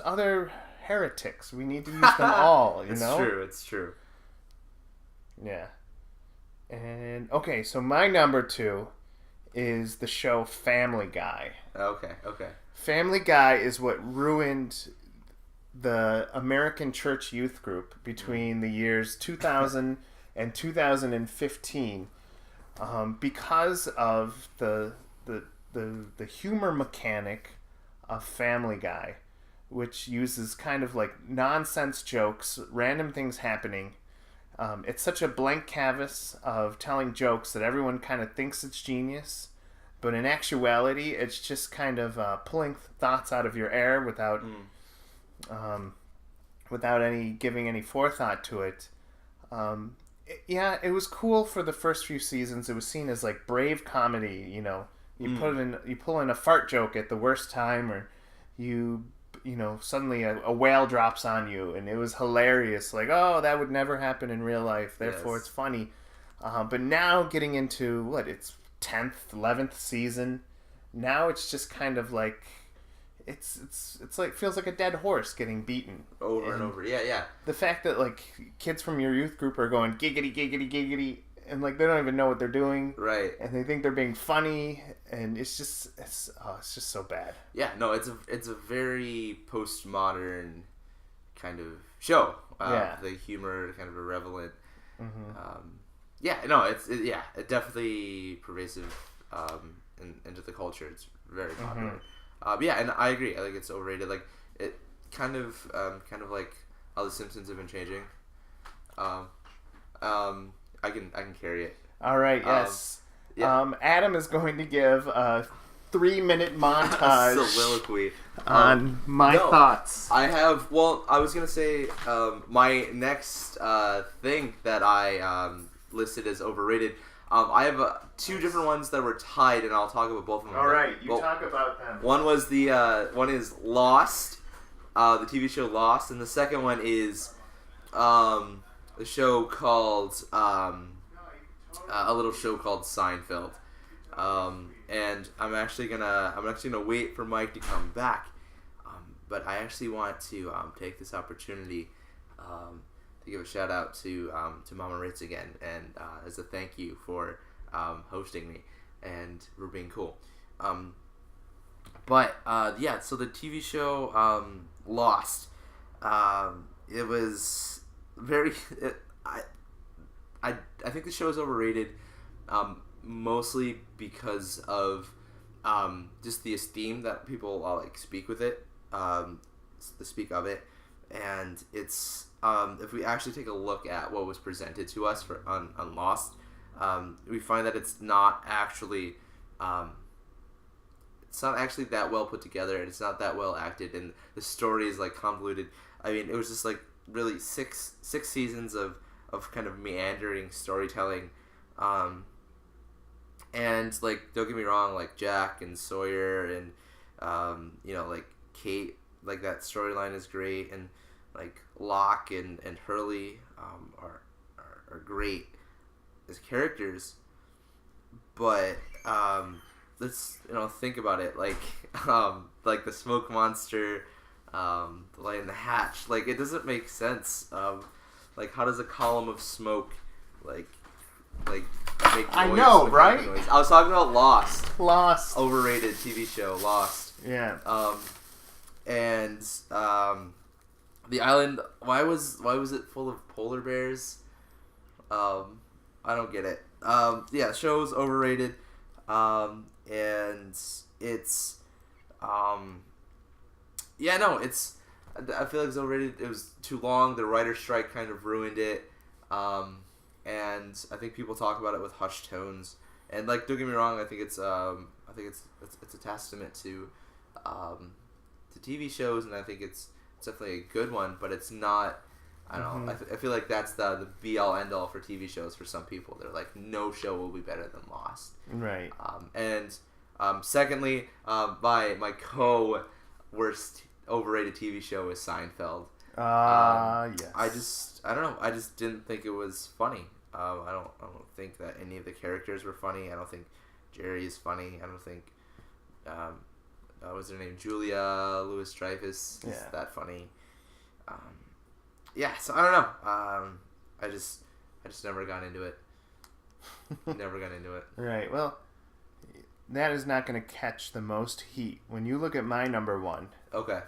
S3: other heretics. We need to use them all,
S2: It's true.
S3: Yeah. And, okay, so my number 2 is the show Family Guy.
S2: Okay.
S3: Family Guy is what ruined the American Church Youth Group between the years 2000 and 2015, because of the humor mechanic of Family Guy, which uses kind of like nonsense jokes, random things happening. It's such a blank canvas of telling jokes that everyone kind of thinks it's genius, but in actuality, it's just kind of pulling thoughts out of your air without any giving any forethought to it. It was cool for the first few seasons. It was seen as like brave comedy. You pull in a fart joke at the worst time, or suddenly a whale drops on you, and it was hilarious. Like, oh, that would never happen in real life. Therefore, It's funny. But now getting into its 10th, 11th season, now it's just kind of like it's like feels like a dead horse getting beaten
S2: over and over. Yeah.
S3: The fact that like kids from your youth group are going giggity giggity giggity, and like they don't even know what they're doing,
S2: right?
S3: And they think they're being funny, and it's just so bad.
S2: Yeah, no, it's a very postmodern kind of show. The humor, kind of irrelevant. It's definitely pervasive into the culture. It's very popular. And I agree. I think it's overrated. Like it kind of like how the Simpsons have been changing. I can carry it.
S3: All right. Yes. Adam is going to give a 3-minute montage
S2: soliloquy
S3: on my thoughts.
S2: I have. Well, I was gonna say my next thing that I listed as overrated. I have 2 different ones that were tied, and I'll talk about both of them.
S3: All right, talk about them.
S2: One was one is Lost, the TV show Lost, and the second one is a show called a little show called Seinfeld. and I'm actually gonna wait for Mike to come back. But I actually want to take this opportunity to give a shout out to Mama Ritz again, and as a thank you for hosting me and for being cool. But so the TV show Lost. It was very. I think the show is overrated, mostly because of just the esteem that people speak with it, speak of it, and it's if we actually take a look at what was presented to us on Lost, we find that it's not actually that well put together, and it's not that well acted, and the story is convoluted. I mean, it was just really six seasons of kind of meandering storytelling, and don't get me wrong, Jack and Sawyer and Kate, that storyline is great, and Locke and Hurley are great as characters, but let's think about it, the smoke monster, the light in the hatch, it doesn't make sense. How does a column of smoke make noise?
S3: I know, right?
S2: Noise? I was talking about Lost.
S3: Lost.
S2: Overrated TV show, Lost.
S3: Yeah.
S2: And the island. Why was it full of polar bears? I don't get it. Yeah, show's overrated. And it's I feel like it's overrated. It was too long. The writer's strike kind of ruined it. And I think people talk about it with hushed tones. And don't get me wrong, I think it's a testament to TV shows, and I think it's definitely a good one. But it's not. I don't know. I feel like that's the be all end all for TV shows for some people. They're no show will be better than Lost.
S3: Right.
S2: Secondly, my worst overrated TV show is Seinfeld.
S3: Yes.
S2: I don't know. I just didn't think it was funny. I don't think that any of the characters were funny. I don't think Jerry is funny. I don't think what's her name? Julia Louis-Dreyfus is that funny. So I don't know. I just never got into it.
S3: Right. Well, that is not going to catch the most heat. When you look at my number one.
S2: Okay.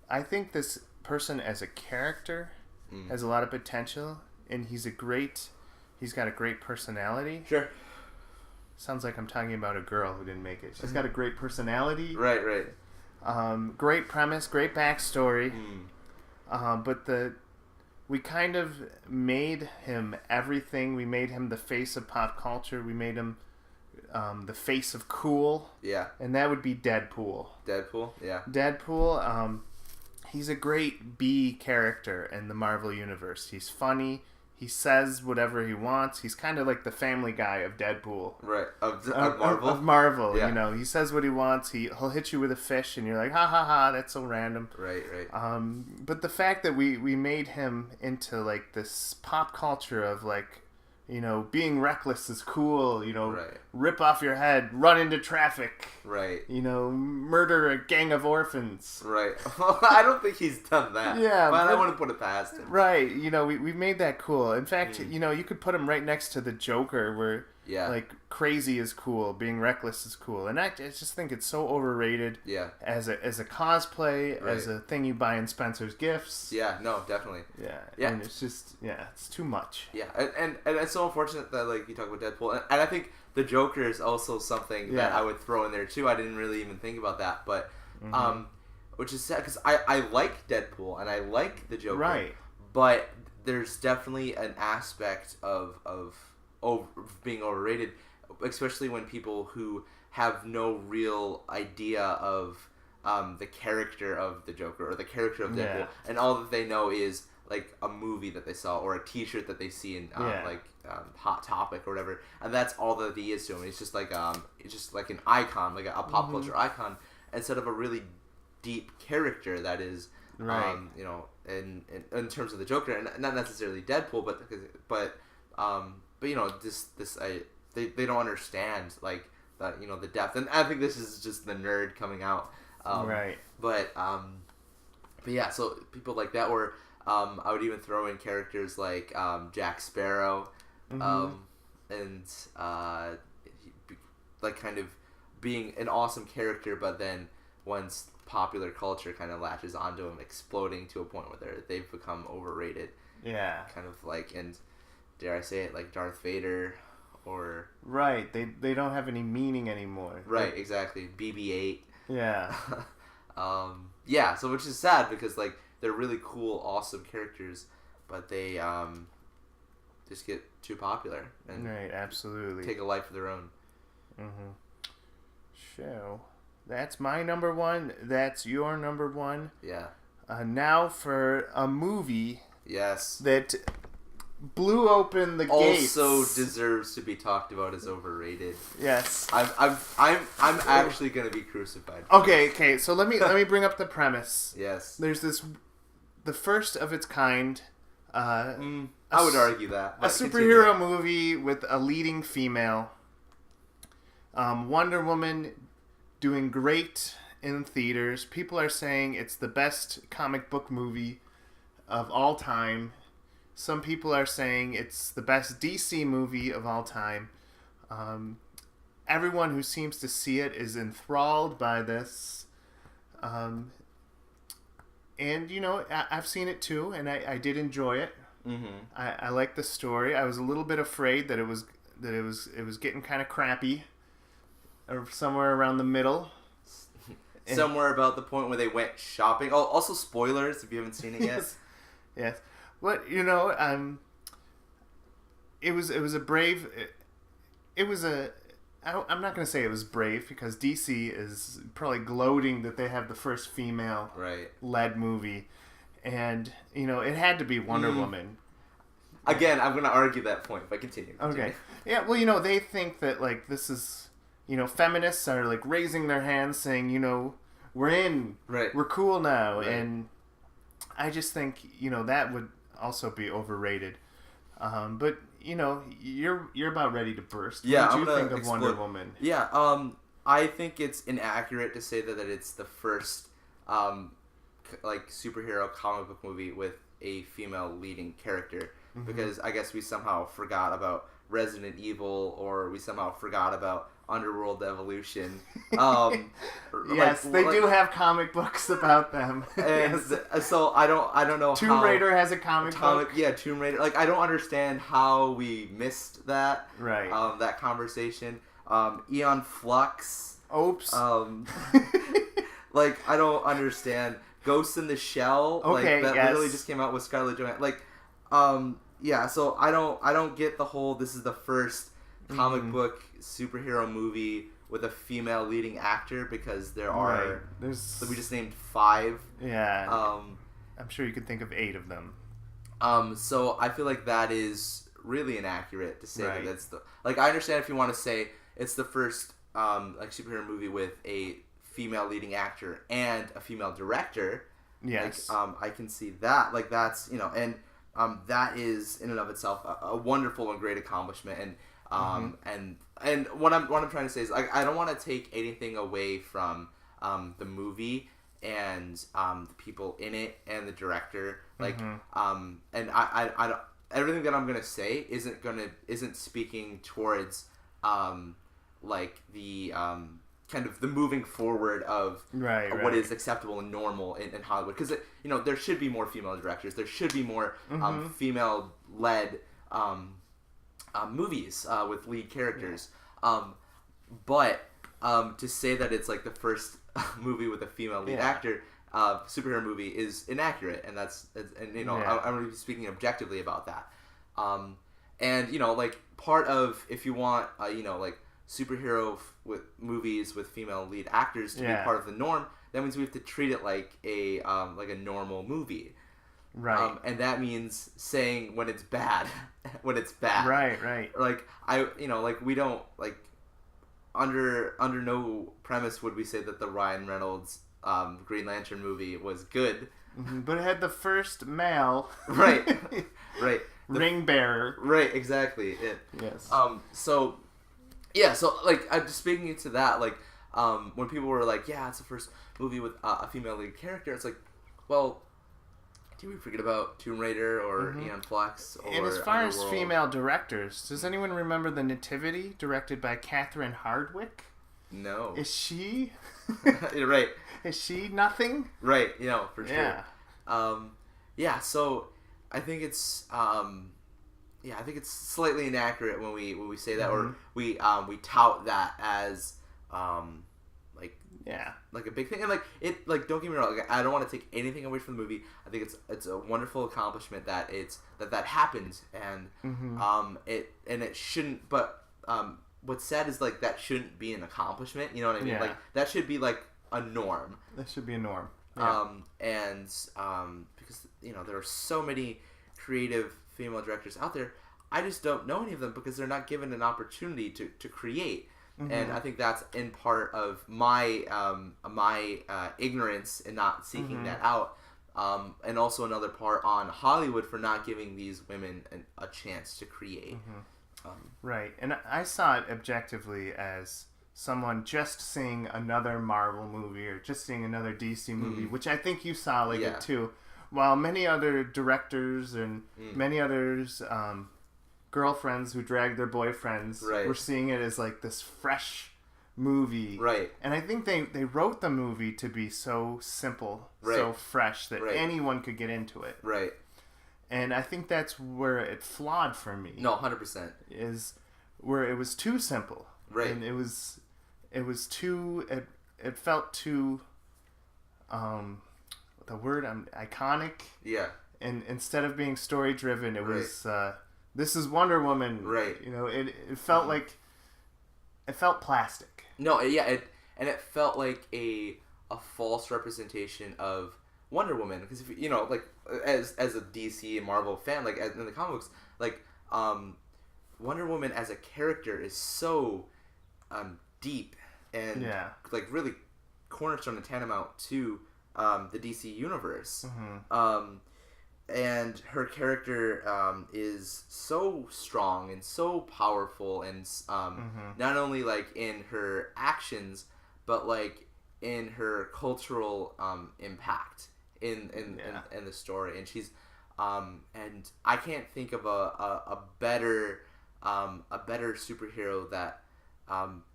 S3: I think this person as a character has a lot of potential, and he's got a great personality.
S2: Sure.
S3: Sounds like I'm talking about a girl who didn't make it. She's got a great personality.
S2: Right.
S3: Great premise, great backstory. But we kind of made him everything. We made him the face of pop culture. We made him the face of cool.
S2: Yeah.
S3: And that would be Deadpool.
S2: Yeah.
S3: Deadpool, he's a great B character in the Marvel Universe. He's funny. He says whatever he wants. He's kind of like the Family Guy of Deadpool.
S2: Right. Of Marvel?
S3: Of Marvel,
S2: yeah.
S3: He says what he wants. He'll hit you with a fish, and you're like, ha ha ha, that's so random.
S2: Right.
S3: But the fact that we made him into, this pop culture of, being reckless is cool,
S2: right.
S3: Rip off your head, run into traffic.
S2: Right.
S3: Murder a gang of orphans.
S2: Right. I don't think he's done that.
S3: Yeah.
S2: But I wouldn't put it past him.
S3: Right. We made that cool. In fact, you could put him right next to the Joker where, crazy is cool, being reckless is cool. And I just think it's so overrated.
S2: Yeah.
S3: As a cosplay,
S2: right.
S3: as a thing you buy in Spencer's Gifts.
S2: Yeah, no, definitely.
S3: Yeah.
S2: Yeah.
S3: And it's just, it's too much.
S2: Yeah. And it's so unfortunate that, you talk about Deadpool. And I think the Joker is also something that I would throw in there, too. I didn't really even think about that. But, which is sad, because I like Deadpool, and I like the Joker.
S3: Right.
S2: But there's definitely an aspect of being overrated, especially when people who have no real idea of the character of the Joker or the character of Deadpool, and all that they know is a movie that they saw or a T-shirt that they see in Hot Topic or whatever, and that's all that he is to him. It's just an icon, a pop culture icon, instead of a really deep character that is
S3: right.
S2: In terms of the Joker, and not necessarily Deadpool, but they don't understand like the depth. And I think this is just the nerd coming out.
S3: Right.
S2: But yeah, so people like that were. I would even throw in characters like Jack Sparrow, and like kind of being an awesome character, but then once popular culture kind of latches onto him, exploding to a point where they've become overrated.
S3: Yeah.
S2: Kind of like, and dare I say it, like Darth Vader, or
S3: right. They don't have any meaning anymore.
S2: Right. Exactly. BB-8.
S3: Yeah.
S2: Yeah. So which is sad because like they're really cool, awesome characters, but they just get too popular and
S3: right. Absolutely.
S2: take a life of their own.
S3: Mm-hmm. So, that's my number one. That's your number one.
S2: Yeah.
S3: Now for a movie
S2: Yes.
S3: that blew open the gates.
S2: Also deserves to be talked about as overrated.
S3: Yes.
S2: I'm actually gonna be crucified.
S3: Okay. So let me bring up the premise.
S2: Yes.
S3: There's the first of its kind.
S2: I would argue that.
S3: A superhero movie with a leading female. Wonder Woman doing great in theaters. People are saying it's the best comic book movie of all time. Some people are saying it's the best DC movie of all time. Everyone who seems to see it is enthralled by this. And I've seen it too, and I did enjoy it.
S2: Mm-hmm.
S3: I like the story. I was a little bit afraid that it was getting kind of crappy, or somewhere around the middle.
S2: Somewhere about the point where they went shopping. Oh, also spoilers if you haven't seen it yet.
S3: Yes. But it was a brave. I'm not going to say it was brave because DC is probably gloating that they have the first female led movie, and it had to be Wonder Woman.
S2: Again, I'm going to argue that point, but continue.
S3: Okay. Yeah. Well, they think that like this is feminists are like raising their hands saying we're in, we're cool now, and I just think that would also be overrated. But you're about ready to burst.
S2: Yeah,
S3: what do you think of Wonder Woman?
S2: Yeah, I think it's inaccurate to say that it's the first like superhero comic book movie with a female leading character, because I guess we somehow forgot about Resident Evil, or we somehow forgot about Underworld Evolution.
S3: Yes, they do have comic books about them.
S2: And so I don't know.
S3: Tomb Raider has a comic book.
S2: Yeah, Tomb Raider. Like I don't understand how we missed that.
S3: Right.
S2: That conversation. Aeon Flux.
S3: Oops.
S2: Like I don't understand. Ghost in the Shell.
S3: Okay.
S2: Like that literally just came out with Scarlett Johansson. Like, yeah. So I don't get the whole. This is the first comic book superhero movie with a female leading actor, because there are so we just named 5.
S3: Yeah. I'm sure you could think of 8 of them.
S2: So I feel like that is really inaccurate to say that that's the, like, I understand if you want to say it's the first like superhero movie with a female leading actor and a female director.
S3: Yes.
S2: Like, I can see that. Like that's and that is in and of itself a wonderful and great accomplishment. And and what I'm trying to say is, like, I don't want to take anything away from the movie and the people in it and the director. Like and I don't, everything that I'm gonna say isn't speaking towards like the kind of the moving forward of what is acceptable and normal in Hollywood, because there should be more female directors, there should be more female led movies with lead characters, but to say that it's like the first movie with a female lead actor superhero movie is inaccurate, and I'm going to be speaking objectively about that. And like part of, if you want like superhero with movies with female lead actors to be part of the norm, that means we have to treat it like a normal movie.
S3: Right.
S2: And that means saying when it's bad, when it's bad.
S3: Right.
S2: Like like we don't, like, under no premise would we say that the Ryan Reynolds Green Lantern movie was good.
S3: But it had the first male.
S2: Right.
S3: Ring bearer.
S2: Right. Exactly.
S3: Yes.
S2: So Yeah, so like just speaking into that, like when people were like, "Yeah, it's the first movie with a female lead character," it's like, well, do we forget about Tomb Raider or Aeon Flux or
S3: And as far as
S2: Underworld?
S3: female directors, does anyone remember The Nativity, directed by Catherine Hardwicke?
S2: No,
S3: Is she?
S2: You're right,
S3: Is she nothing?
S2: right, you know, for sure.
S3: Yeah.
S2: Yeah, so I think it's I think it's slightly inaccurate when we say that or we tout that as like
S3: Yeah.
S2: like a big thing, and like it, like don't get me wrong, like, I don't want to take anything away from the movie. I think it's a wonderful accomplishment that that happened, and it shouldn't. But what's sad is like that shouldn't be an accomplishment. You know what I mean?
S3: Yeah.
S2: Like that should be like a norm.
S3: That should be a norm. Yeah.
S2: Because you know there are so many creative female directors out there, I just don't know any of them because they're not given an opportunity to create. And I think that's in part of my ignorance in not seeking that out, and also another part on Hollywood for not giving these women a chance to create.
S3: Right, and I saw it objectively as someone just seeing another Marvel movie or just seeing another DC movie, which I think you saw like it too. While many other directors and many others girlfriends who drag their boyfriends were seeing it as like this fresh movie.
S2: Right.
S3: And I think they wrote the movie to be so simple, so fresh that anyone could get into it.
S2: Right.
S3: And I think that's where it flawed for me.
S2: No, 100%.
S3: Is where it was too simple.
S2: Right.
S3: And it was too it felt too the word iconic.
S2: Yeah.
S3: And instead of being story driven, it was this is Wonder Woman.
S2: Right.
S3: You know, it felt like it felt plastic.
S2: No, yeah, it felt like a false representation of Wonder Woman, because if you know, like as a DC and Marvel fan, like in the comic books, like Wonder Woman as a character is so deep and like really cornerstone and tantamount to the DC universe. And her character is so strong and so powerful, and not only like in her actions, but like in her cultural impact in the story. And she's and I can't think of a better superhero that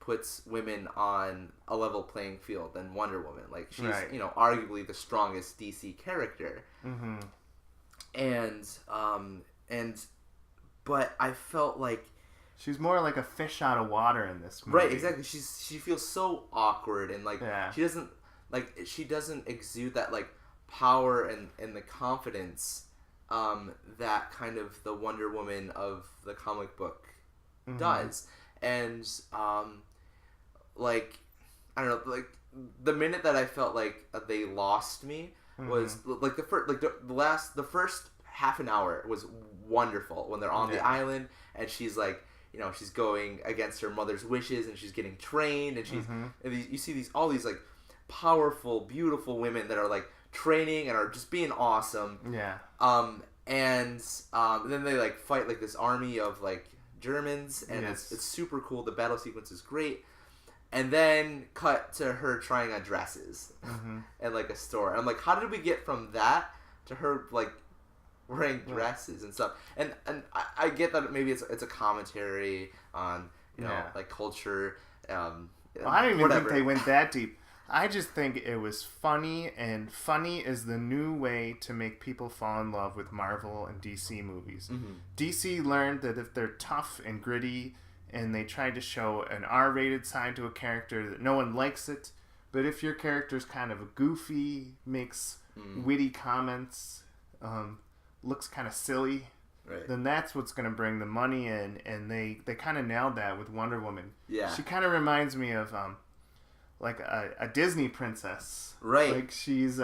S2: puts women on a level playing field than Wonder Woman. Like she's you know arguably the strongest DC character. But I felt like
S3: she's more like a fish out of water in this movie.
S2: Right, exactly. She feels so awkward, and like she doesn't exude that like power and the confidence that kind of the Wonder Woman of the comic book does. And like I don't know, like the minute that I felt like they lost me was like the first half an hour was wonderful when they're on the island, and she's like, you know, she's going against her mother's wishes, and she's getting trained, and she's and you see all these like powerful, beautiful women that are like training and are just being awesome. And then they like fight like this army of like Germans, and it's super cool. The battle sequence is great. And then cut to her trying on dresses at like a store. And I'm like, how did we get from that to her like wearing dresses and stuff? And I get that maybe it's a commentary on you know like culture.
S3: Well, I don't even think they went that deep. I just think it was funny, and funny is the new way to make people fall in love with Marvel and DC movies. DC learned that if they're tough and gritty, and they tried to show an R-rated side to a character, that no one likes it. But if your character's kind of goofy, makes witty comments, looks kind of silly, then that's what's going to bring the money in. And they kind of nailed that with Wonder Woman. Yeah, she kind of reminds me of like a Disney princess. Right. Like she's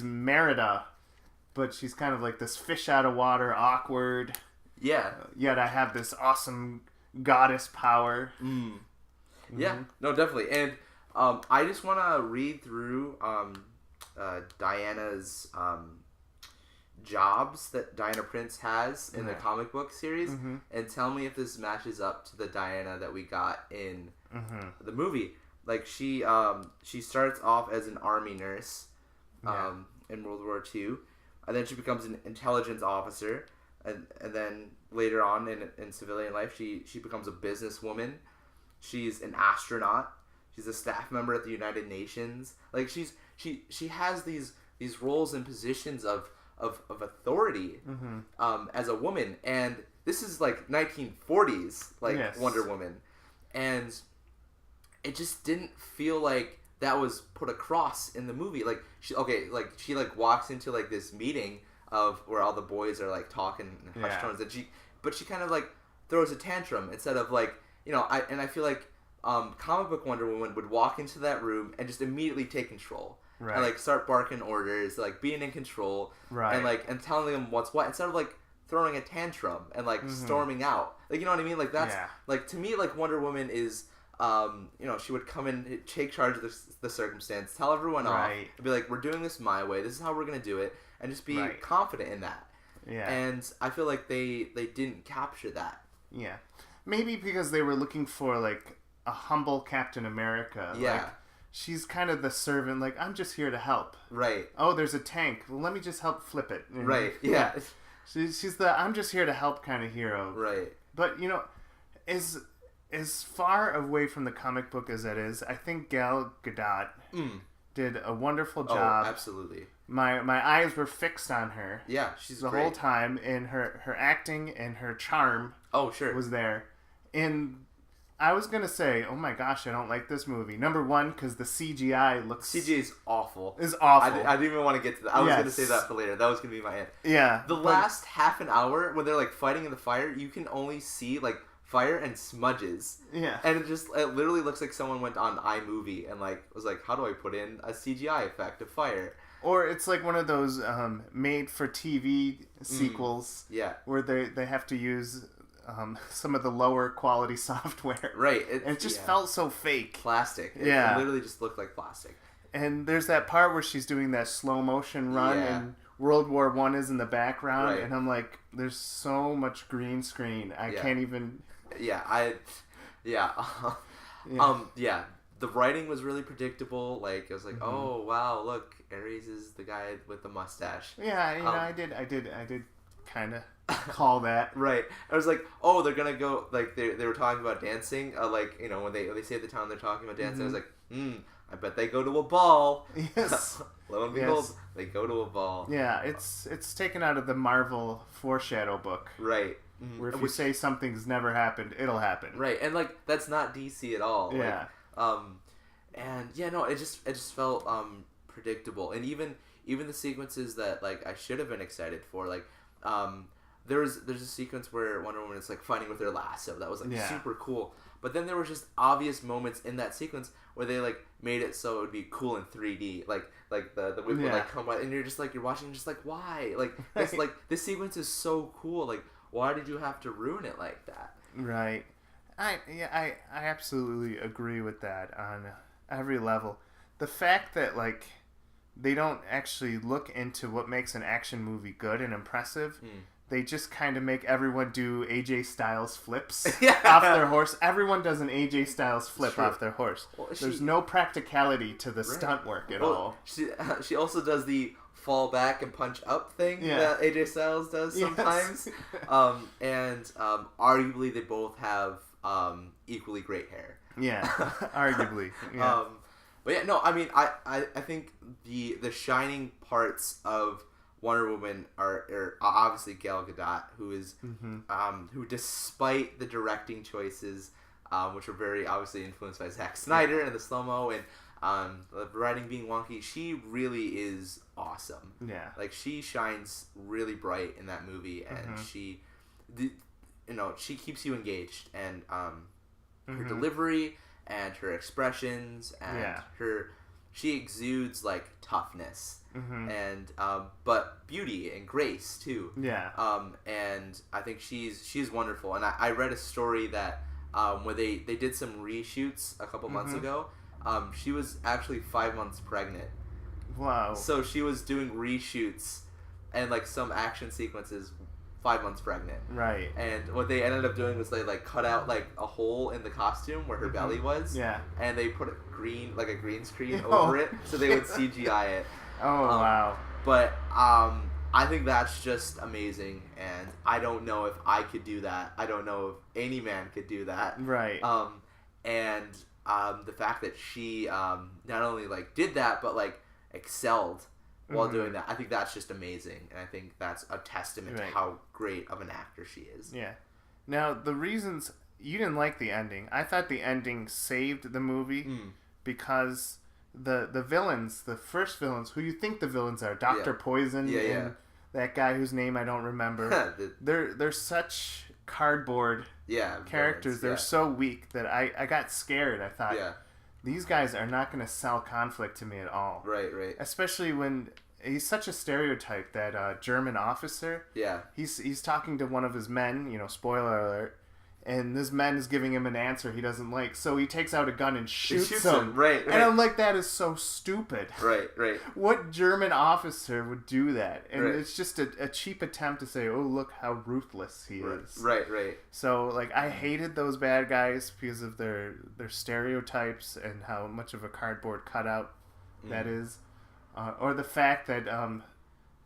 S3: Merida, but she's kind of like this fish out of water, awkward. Yeah. Yet I have this awesome goddess power.
S2: Yeah, no, definitely. And I just want to read through Diana's jobs that Diana Prince has in the
S3: Yeah.
S2: comic book series,
S3: Mm-hmm.
S2: and tell me if this matches up to the Diana that we got in
S3: Mm-hmm.
S2: the movie. Like she starts off as an army nurse in World War II, and then she becomes an intelligence officer, and then later on in civilian life she becomes a businesswoman. She's an astronaut. She's a staff member at the United Nations. Like she has these roles and positions of authority as a woman, and this is like 1940s
S3: Yes.
S2: Wonder Woman, and it just didn't feel like that was put across in the movie. Like she walks into like this meeting of where all the boys are like talking in hushed tones, and she kind of like throws a tantrum instead of like, I feel like comic book Wonder Woman would walk into that room and just immediately take control.
S3: Right.
S2: And like start barking orders, like being in control,
S3: Right.
S2: and telling them what's what instead of like throwing a tantrum and like storming out. Like, you know what I mean? Like that's like, to me, like Wonder Woman is she would come in, take charge of the circumstance, tell everyone off,
S3: Right.
S2: and be like, we're doing this my way, this is how we're gonna do it, and just be
S3: Right.
S2: confident in that.
S3: Yeah.
S2: And I feel like they didn't capture that.
S3: Yeah. Maybe because they were looking for like a humble Captain America.
S2: Yeah.
S3: Like, she's kind of the servant, like, I'm just here to help.
S2: Right.
S3: Oh, there's a tank. Well, let me just help flip it.
S2: Right. Yeah.
S3: She's the I'm just here to help kind of hero.
S2: Right.
S3: But, as far away from the comic book as that is, I think Gal Gadot did a wonderful job.
S2: Oh, absolutely.
S3: My eyes were fixed on her.
S2: Yeah, she's
S3: the
S2: great.
S3: whole time, and her acting and her charm
S2: Oh, sure.
S3: was there. And I was going to say, oh my gosh, I don't like this movie. Number one, because the CGI looks...
S2: CGI is awful.
S3: is awful.
S2: I didn't even want to get to that. I was
S3: Yes.
S2: going to say that for later. That was going to be my end.
S3: Yeah.
S2: The last half an hour, when they're like fighting in the fire, you can only see like fire and smudges.
S3: Yeah.
S2: And it literally looks like someone went on iMovie and like was like, how do I put in a CGI effect of fire?
S3: Or it's like one of those made-for-TV sequels
S2: Yeah.
S3: where they have to use some of the lower quality software.
S2: Right.
S3: And it just felt so fake.
S2: plastic. It literally just looked like plastic.
S3: And there's that part where she's doing that slow motion run and World War I is in the background.
S2: Right.
S3: And I'm like, there's so much green screen. I can't even...
S2: Yeah. The writing was really predictable. Like, I was like, oh, wow, look, Ares is the guy with the mustache.
S3: Yeah, I did kind of call that.
S2: Right. I was like, oh, they're gonna go, like, they were talking about dancing, when they say at the time they're talking about dancing, I was like, I bet they go to a ball.
S3: Yes.
S2: Lo and behold, they go to a ball.
S3: Yeah, it's taken out of the Marvel foreshadow book.
S2: Right.
S3: Where if you say something's never happened, it'll happen.
S2: Right, and, like, that's not DC at all.
S3: Yeah.
S2: It just felt predictable, and even the sequences that like I should have been excited for, like there's a sequence where Wonder Woman is like fighting with her lasso that was like super cool, but then there were just obvious moments in that sequence where they like made it so it would be cool in 3D, like the whip would like come by, and you're watching and just like, why, like this like this sequence is so cool, like why did you have to ruin it like that?
S3: Right. I absolutely agree with that on every level. The fact that like they don't actually look into what makes an action movie good and impressive. They just kind of make everyone do AJ Styles flips off their horse. Everyone does an AJ Styles flip off their horse. Well, there's no practicality to the stunt work at all.
S2: She also does the fall back and punch up thing that AJ Styles does sometimes. Arguably they both have equally great hair.
S3: Yeah, arguably. Yeah.
S2: But yeah, no, I mean, I think the shining parts of Wonder Woman are obviously Gal Gadot, who is who, despite the directing choices, which were very obviously influenced by Zack Snyder and the slow-mo and the writing being wonky, she really is awesome.
S3: Yeah.
S2: Like, she shines really bright in that movie, and she keeps you engaged, and her delivery and her expressions and she exudes like toughness and but beauty and grace too. And I think she's wonderful, and I read a story that where they did some reshoots a couple months ago. She was actually 5 months pregnant.
S3: Wow.
S2: So she was doing reshoots and like some action sequences 5 months pregnant.
S3: Right.
S2: And what they ended up doing was they like cut out like a hole in the costume where her belly was.
S3: Yeah.
S2: And they put a green screen
S3: Oh.
S2: over it so they would CGI it.
S3: Oh wow.
S2: But I think that's just amazing, and I don't know if I could do that. I don't know if any man could do that.
S3: Right.
S2: And the fact that she not only like did that but like excelled while doing that, I think that's just amazing, and I think that's a testament to how great of an actor she is.
S3: Yeah. Now the reasons you didn't like the ending, I thought the ending saved the movie because the villains, the first villains, who you think the villains are, Dr. Poison and that guy whose name I don't remember, they're such cardboard characters. They're so weak that I got scared. I thought, these guys are not going to sell conflict to me at all.
S2: Right.
S3: Especially when he's such a stereotype, that German officer.
S2: Yeah.
S3: He's talking to one of his men, spoiler alert, and this man is giving him an answer he doesn't like, so he takes out a gun and shoots him.
S2: Right.
S3: And I'm like, that is so stupid.
S2: Right.
S3: What German officer would do that? And it's just a cheap attempt to say, oh, look how ruthless he is.
S2: Right.
S3: So, like, I hated those bad guys because of their stereotypes and how much of a cardboard cutout that is. Or the fact that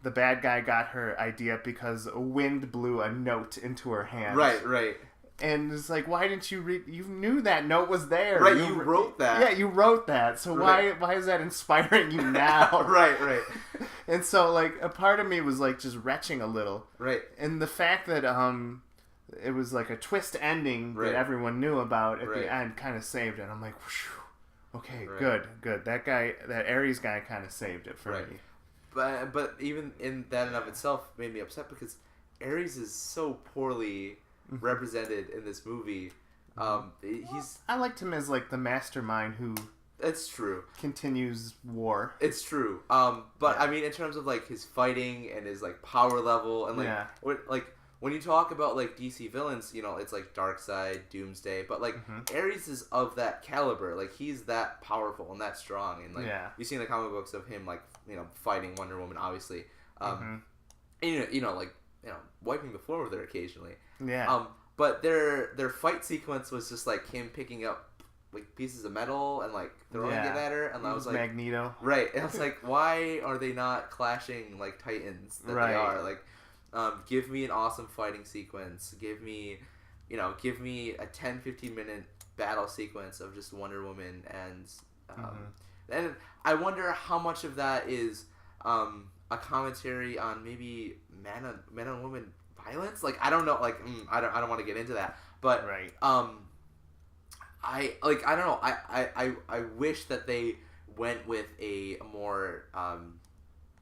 S3: the bad guy got her idea because a wind blew a note into her hand.
S2: Right.
S3: And it's like, why didn't you read? You knew that note was there.
S2: Right, you wrote that.
S3: Yeah, you wrote that. So why is that inspiring you now?
S2: Right.
S3: And so, like, a part of me was, like, just retching a little.
S2: Right.
S3: And the fact that it was, like, a twist ending that everyone knew about at the end kind of saved it. I'm like, whew, okay, good. That Ares guy kind of saved it for me.
S2: But even in that and of itself made me upset because Ares is so poorly represented in this movie. I
S3: liked him as like the mastermind who
S2: it's true
S3: continues war.
S2: It's true. But I mean, in terms of like his fighting and his like power level and like when you talk about like DC villains, it's like Darkseid, Doomsday, but like Ares is of that caliber. Like he's that powerful and that strong, and like you've seen the comic books of him like fighting Wonder Woman, obviously. And, wiping the floor with her occasionally.
S3: Yeah.
S2: But their fight sequence was just like him picking up like pieces of metal and like throwing it at her, and I was like
S3: Magneto.
S2: Right. And I was like, why are they not clashing like Titans that they are? Like, give me an awesome fighting sequence. Give me a 10-15 minute battle sequence of just Wonder Woman and I wonder how much of that is a commentary on maybe man on woman violence. Like I don't know. Like I don't want to get into that. But I don't know. I wish that they went with a more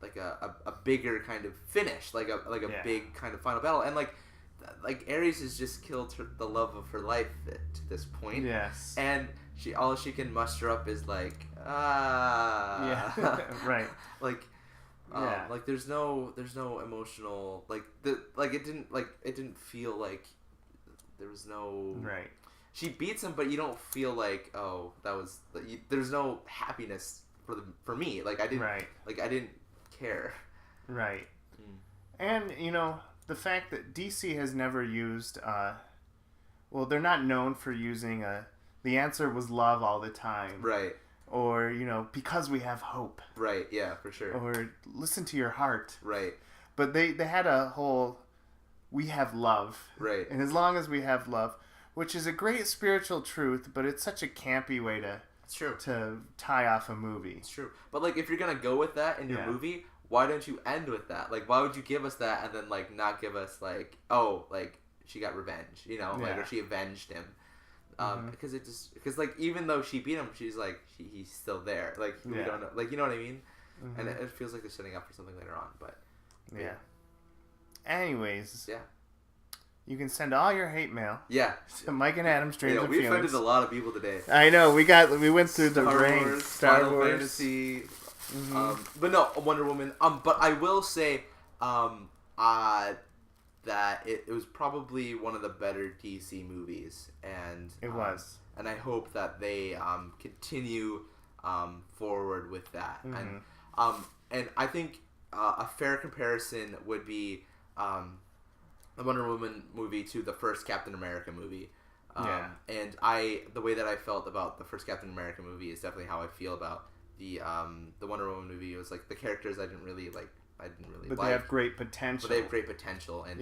S2: like a bigger kind of finish, like a big kind of final battle, and like Ares has just killed the love of her life to this point.
S3: Yes.
S2: And all she can muster up is like
S3: right.
S2: Like there's no emotional it didn't feel like there was no She beats him, but you don't feel like there's no happiness for me. Like I didn't care.
S3: Right. And the fact that DC has never used they're not known for using the answer was love all the time.
S2: Right.
S3: Or, because we have hope.
S2: Right, yeah, for sure.
S3: Or listen to your heart.
S2: Right.
S3: But they had a whole, we have love.
S2: Right.
S3: And as long as we have love, which is a great spiritual truth, but it's such a campy way to tie off a movie.
S2: It's true. But, like, if you're going to go with that in your movie, why don't you end with that? Like, why would you give us that and then, like, not give us, like, she got revenge, or she avenged him. Because like even though she beat him, she's like he's still there. Like we don't know, like you know what I mean. And it feels like they're setting up for something later on. But
S3: anyways,
S2: yeah,
S3: you can send all your hate mail.
S2: Yeah,
S3: to Mike and Adam Strange and
S2: we
S3: Feelings.
S2: offended a lot of people today.
S3: I know we went through the range. Star Wars,
S2: Fantasy. But no, Wonder Woman. But I will say, that it was probably one of the better DC movies, and
S3: it was.
S2: And I hope that they continue forward with that, and I think a fair comparison would be the Wonder Woman movie to the first Captain America movie. And the way that I felt about the first Captain America movie is definitely how I feel about the Wonder Woman movie. It was like the characters I didn't really like.
S3: But they have great potential.
S2: And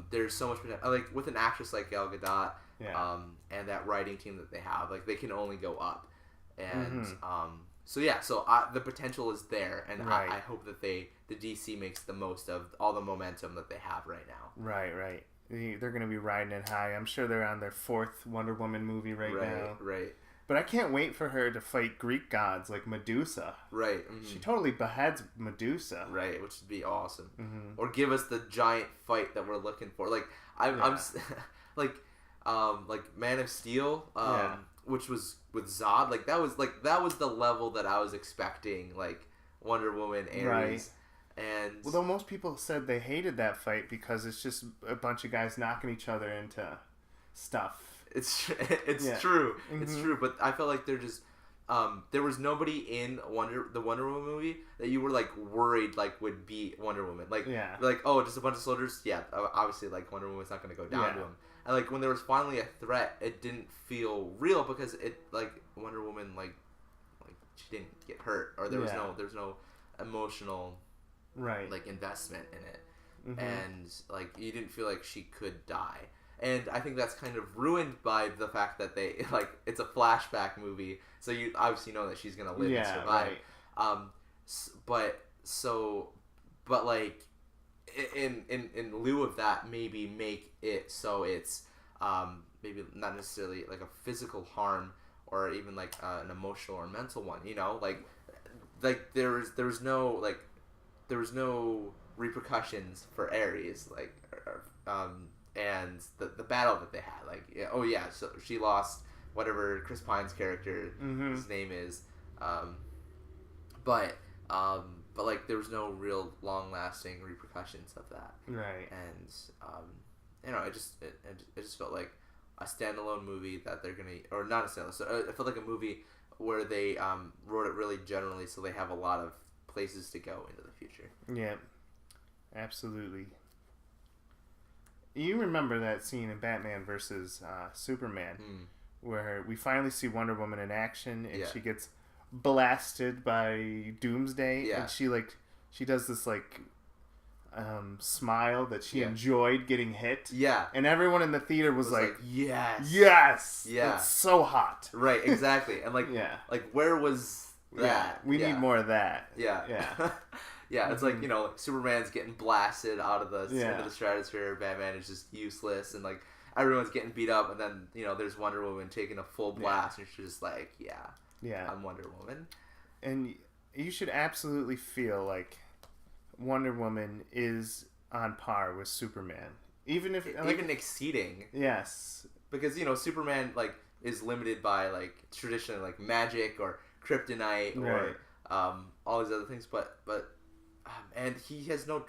S2: there's so much potential. Like with an actress like Gal Gadot, and that writing team that they have, like they can only go up. And so the potential is there, and I hope that the DC makes the most of all the momentum that they have right now.
S3: Right. They're going to be riding it high. I'm sure they're on their 4th Wonder Woman movie right now.
S2: Right.
S3: But I can't wait for her to fight Greek gods like Medusa.
S2: Right. Mm-hmm.
S3: She totally beheads Medusa.
S2: Right, which would be awesome. Mm-hmm. Or give us the giant fight that we're looking for. Like I'm like Man of Steel, which was with Zod. Like that was the level that I was expecting. Like Wonder Woman, Ares.
S3: Right.
S2: And
S3: though most people said they hated that fight because it's just a bunch of guys knocking each other into stuff.
S2: It's true. Mm-hmm. It's true. But I felt like there was nobody in the Wonder Woman movie that you were like worried like would beat Wonder Woman. Like just a bunch of soldiers. Yeah, obviously like Wonder Woman's not going to go down to him. And like when there was finally a threat, it didn't feel real because it like Wonder Woman like she didn't get hurt or there's no emotional like investment in it, and like you didn't feel like she could die. And I think that's kind of ruined by the fact that they like it's a flashback movie, so you obviously know that she's gonna live and survive. Right. But like in lieu of that, maybe make it so it's maybe not necessarily like a physical harm or even like an emotional or mental one. You know, like there was no repercussions for Ares, like and the battle that they had, like so she lost whatever Chris Pine's character his name is, but like there was no real long lasting repercussions of that,
S3: right?
S2: And it just felt like a standalone movie that they're gonna, or not a standalone. So it felt like a movie where they wrote it really generally, so they have a lot of places to go into the future.
S3: Yeah, absolutely. You remember that scene in Batman versus Superman where we finally see Wonder Woman in action and she gets blasted by Doomsday and she does this like smile that she enjoyed getting hit. Yeah. And everyone in the theater was like yes. Yes. Yeah. It's so hot.
S2: Right, exactly. And like where was that?
S3: Yeah. We need more of that.
S2: Yeah. Yeah. Yeah, it's like, Superman's getting blasted out of into the stratosphere, Batman is just useless, and like everyone's getting beat up, and then, there's Wonder Woman taking a full blast, and she's just like, I'm Wonder Woman.
S3: And you should absolutely feel like Wonder Woman is on par with Superman. Even
S2: exceeding.
S3: Yes.
S2: Because, Superman, like, is limited by, like, traditionally, like, magic or kryptonite or all these other things, but and he has no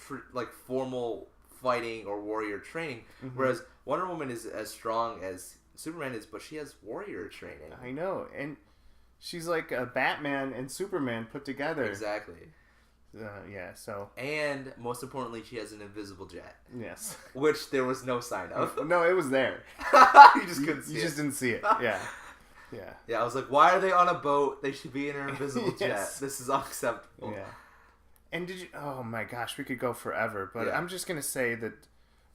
S2: formal fighting or warrior training, whereas Wonder Woman is as strong as Superman is, but she has warrior training.
S3: I know, and she's like a Batman and Superman put together.
S2: Exactly. And most importantly, she has an invisible jet. Yes. Which there was no sign of.
S3: No, it was there.
S2: You just couldn't see it.
S3: You just didn't see it. Yeah. Yeah.
S2: Yeah, I was like, why are they on a boat? They should be in her invisible jet. This is unacceptable.
S3: Yeah. And oh my gosh, we could go forever, but I'm just going to say that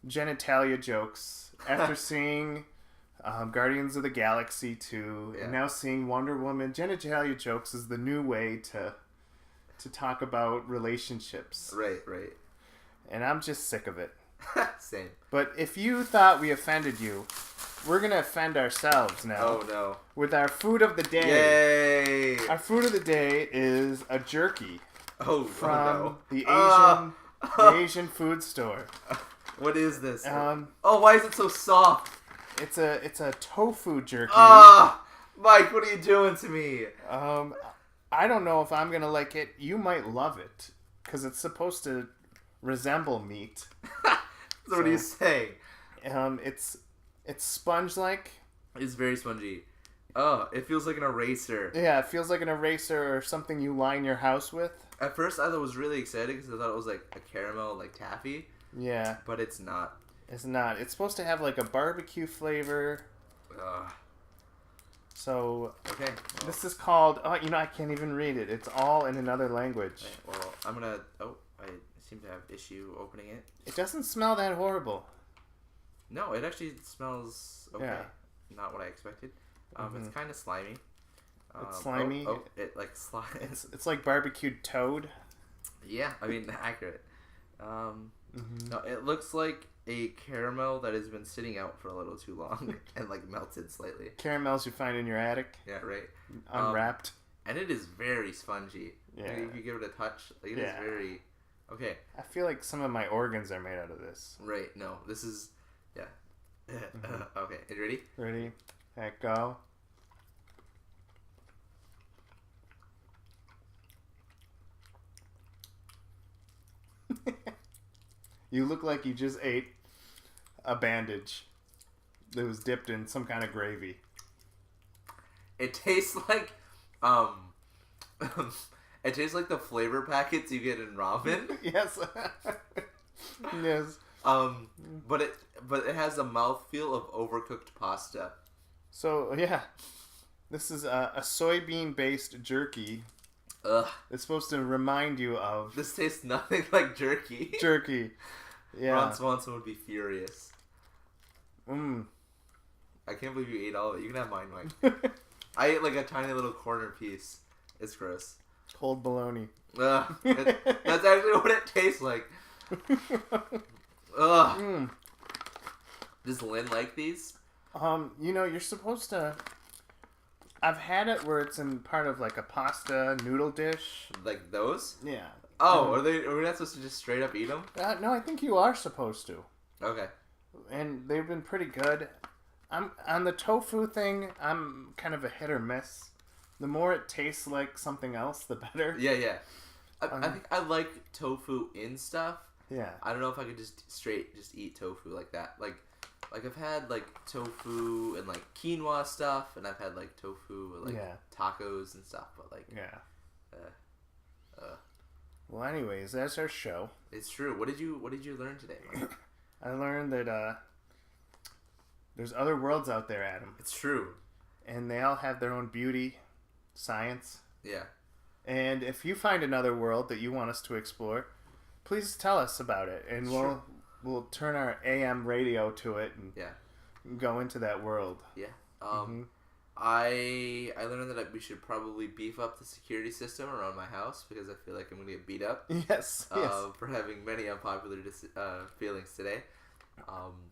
S3: genitalia jokes, after seeing Guardians of the Galaxy 2, and now seeing Wonder Woman, genitalia jokes is the new way to talk about relationships.
S2: Right.
S3: And I'm just sick of it.
S2: Same.
S3: But if you thought we offended you, we're going to offend ourselves now.
S2: Oh, no.
S3: With our food of the day.
S2: Yay!
S3: Our food of the day is a jerky.
S2: From
S3: the Asian food store.
S2: What is this? Why is it so soft?
S3: It's a tofu jerky.
S2: Mike, what are you doing to me?
S3: I don't know if I'm gonna like it. You might love it because it's supposed to resemble meat.
S2: So what are you saying?
S3: It's sponge-like.
S2: It's very spongy. Oh, it feels like an eraser.
S3: Yeah, it feels like an eraser or something you line your house with.
S2: At first, I was really excited because I thought it was like a caramel, like taffy.
S3: Yeah.
S2: But it's not.
S3: It's not. It's supposed to have like a barbecue flavor.
S2: Ugh.
S3: So,
S2: Okay. Well,
S3: this is called... Oh, I can't even read it. It's all in another language.
S2: okay, well, I'm gonna... Oh, I seem to have issue opening it.
S3: It doesn't smell that horrible.
S2: No, it actually smells okay.
S3: Yeah.
S2: Not what I expected. It's kind of slimy.
S3: It's slimy.
S2: It like slides.
S3: It's like barbecued toad.
S2: Yeah, I mean, accurate. No, it looks like a caramel that has been sitting out for a little too long and like melted slightly.
S3: Caramels you find in your attic.
S2: Yeah, right.
S3: Unwrapped.
S2: And it is very spongy.
S3: Yeah.
S2: Like, if you give it a touch, like, it is very... Okay.
S3: I feel like some of my organs are made out of this.
S2: Right, no. This is... Yeah. Okay, you ready?
S3: Ready? Let go. You look like you just ate a bandage that was dipped in some kind of gravy.
S2: It tastes like... it tastes like the flavor packets you get in ramen.
S3: Yes. Yes.
S2: But it has a mouthfeel of overcooked pasta.
S3: So, yeah. This is a soybean-based jerky.
S2: Ugh.
S3: It's supposed to remind you of...
S2: This tastes nothing like jerky.
S3: Jerky. Yeah.
S2: Ron Swanson would be furious.
S3: Mmm.
S2: I can't believe you ate all of it. You can have mine, Mike. I ate like a tiny little corner piece. It's gross.
S3: Cold bologna.
S2: Ugh. That's actually what it tastes like. Ugh.
S3: Mm.
S2: Does Lynn like these?
S3: You're supposed to... I've had it where it's in part of like a pasta noodle dish.
S2: Like those?
S3: Yeah.
S2: Oh, are we not supposed to just straight up eat them?
S3: No, I think you are supposed to.
S2: Okay.
S3: And they've been pretty good. I'm on the tofu thing. I'm kind of a hit or miss. The more it tastes like something else, the better.
S2: Yeah. I think I like tofu in stuff.
S3: Yeah.
S2: I don't know if I could just eat tofu like that. Like I've had like tofu and like quinoa stuff, and I've had like tofu and like tacos and stuff. But like
S3: Well, anyways, that's our show.
S2: It's true. What did you learn today, Mike?
S3: I learned that there's other worlds out there, Adam.
S2: It's true.
S3: And they all have their own beauty, science.
S2: Yeah.
S3: And if you find another world that you want us to explore, please tell us about it, and we'll turn our AM radio to it and go into that world.
S2: Yeah. I learned that we should probably beef up the security system around my house because I feel like I'm going to get beat up.
S3: Yes.
S2: For having many unpopular feelings today.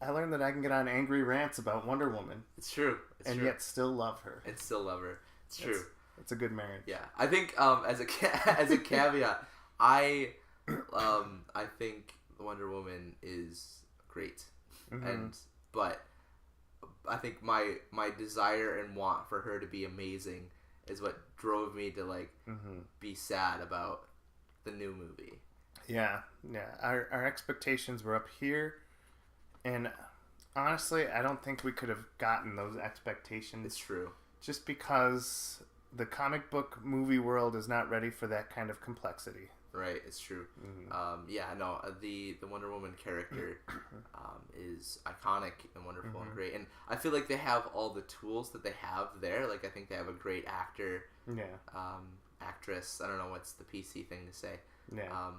S3: I learned that I can get on angry rants about Wonder Woman.
S2: It's true.
S3: Yet still love her.
S2: And still love her. It's true.
S3: It's a good marriage.
S2: Yeah. I think as a caveat, I think Wonder Woman is great. But I think my desire and want for her to be amazing is what drove me to like be sad about the new movie.
S3: Yeah. Our expectations were up here, and honestly, I don't think we could have gotten those expectations.
S2: It's true. Just
S3: because the comic book movie world is not ready for that kind of complexity.
S2: Right, it's true. The Wonder Woman character is iconic and wonderful and great, and I feel like they have all the tools that they have there. Like I think they have a great actor, actress. I don't know what's the PC thing to say.
S3: Yeah.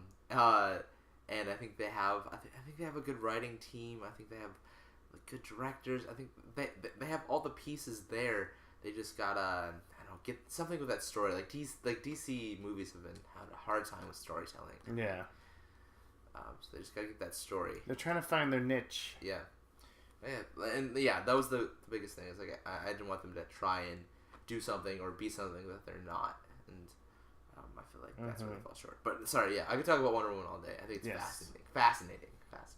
S2: And I think they have. I think they have a good writing team. I think they have like good directors. I think they have all the pieces there. They just gotta get something with that story. Like DC movies have had a hard time with storytelling.
S3: Yeah.
S2: So they just gotta get that story.
S3: They're trying to find their niche.
S2: Yeah. And that was the biggest thing. Is like I didn't want them to try and do something or be something that they're not. And I feel like that's where they fall short. But sorry, I could talk about Wonder Woman all day. I think it's fascinating.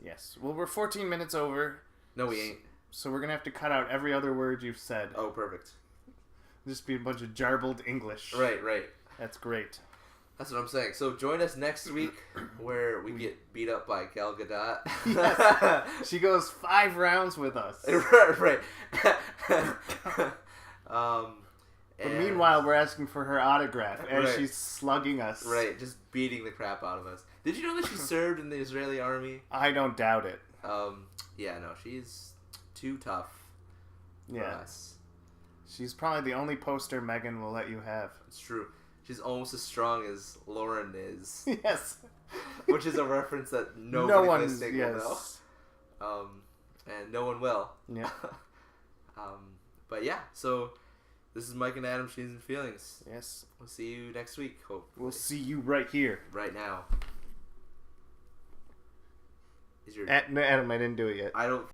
S3: Yes. Well, we're 14 minutes over.
S2: No, we ain't.
S3: So we're gonna have to cut out every other word you've said.
S2: Oh, perfect.
S3: Just be a bunch of jarbled English.
S2: Right.
S3: That's great.
S2: That's what I'm saying. So join us next week where we get beat up by Gal Gadot.
S3: Yes. She goes 5 rounds with us.
S2: Right.
S3: But meanwhile, we're asking for her autograph as
S2: Right.
S3: she's slugging us.
S2: Right, just beating the crap out of us. Did you know that she served in the Israeli army?
S3: I don't doubt it.
S2: Yeah, no, she's too tough for
S3: Yeah.
S2: us.
S3: She's probably the only poster Megan will let you have.
S2: It's true. She's almost as strong as Lauren is,
S3: Yes.
S2: which is a reference that
S3: No
S2: nobody
S3: one.
S2: listening will know.
S3: Yes.
S2: And no one will.
S3: Yeah.
S2: But yeah, so this is Mike and Adam, Sheens and Feelings.
S3: Yes.
S2: We'll see you next week, hopefully.
S3: We'll see you right here.
S2: Right now. Is your
S3: Adam, I didn't do it yet.
S2: I don't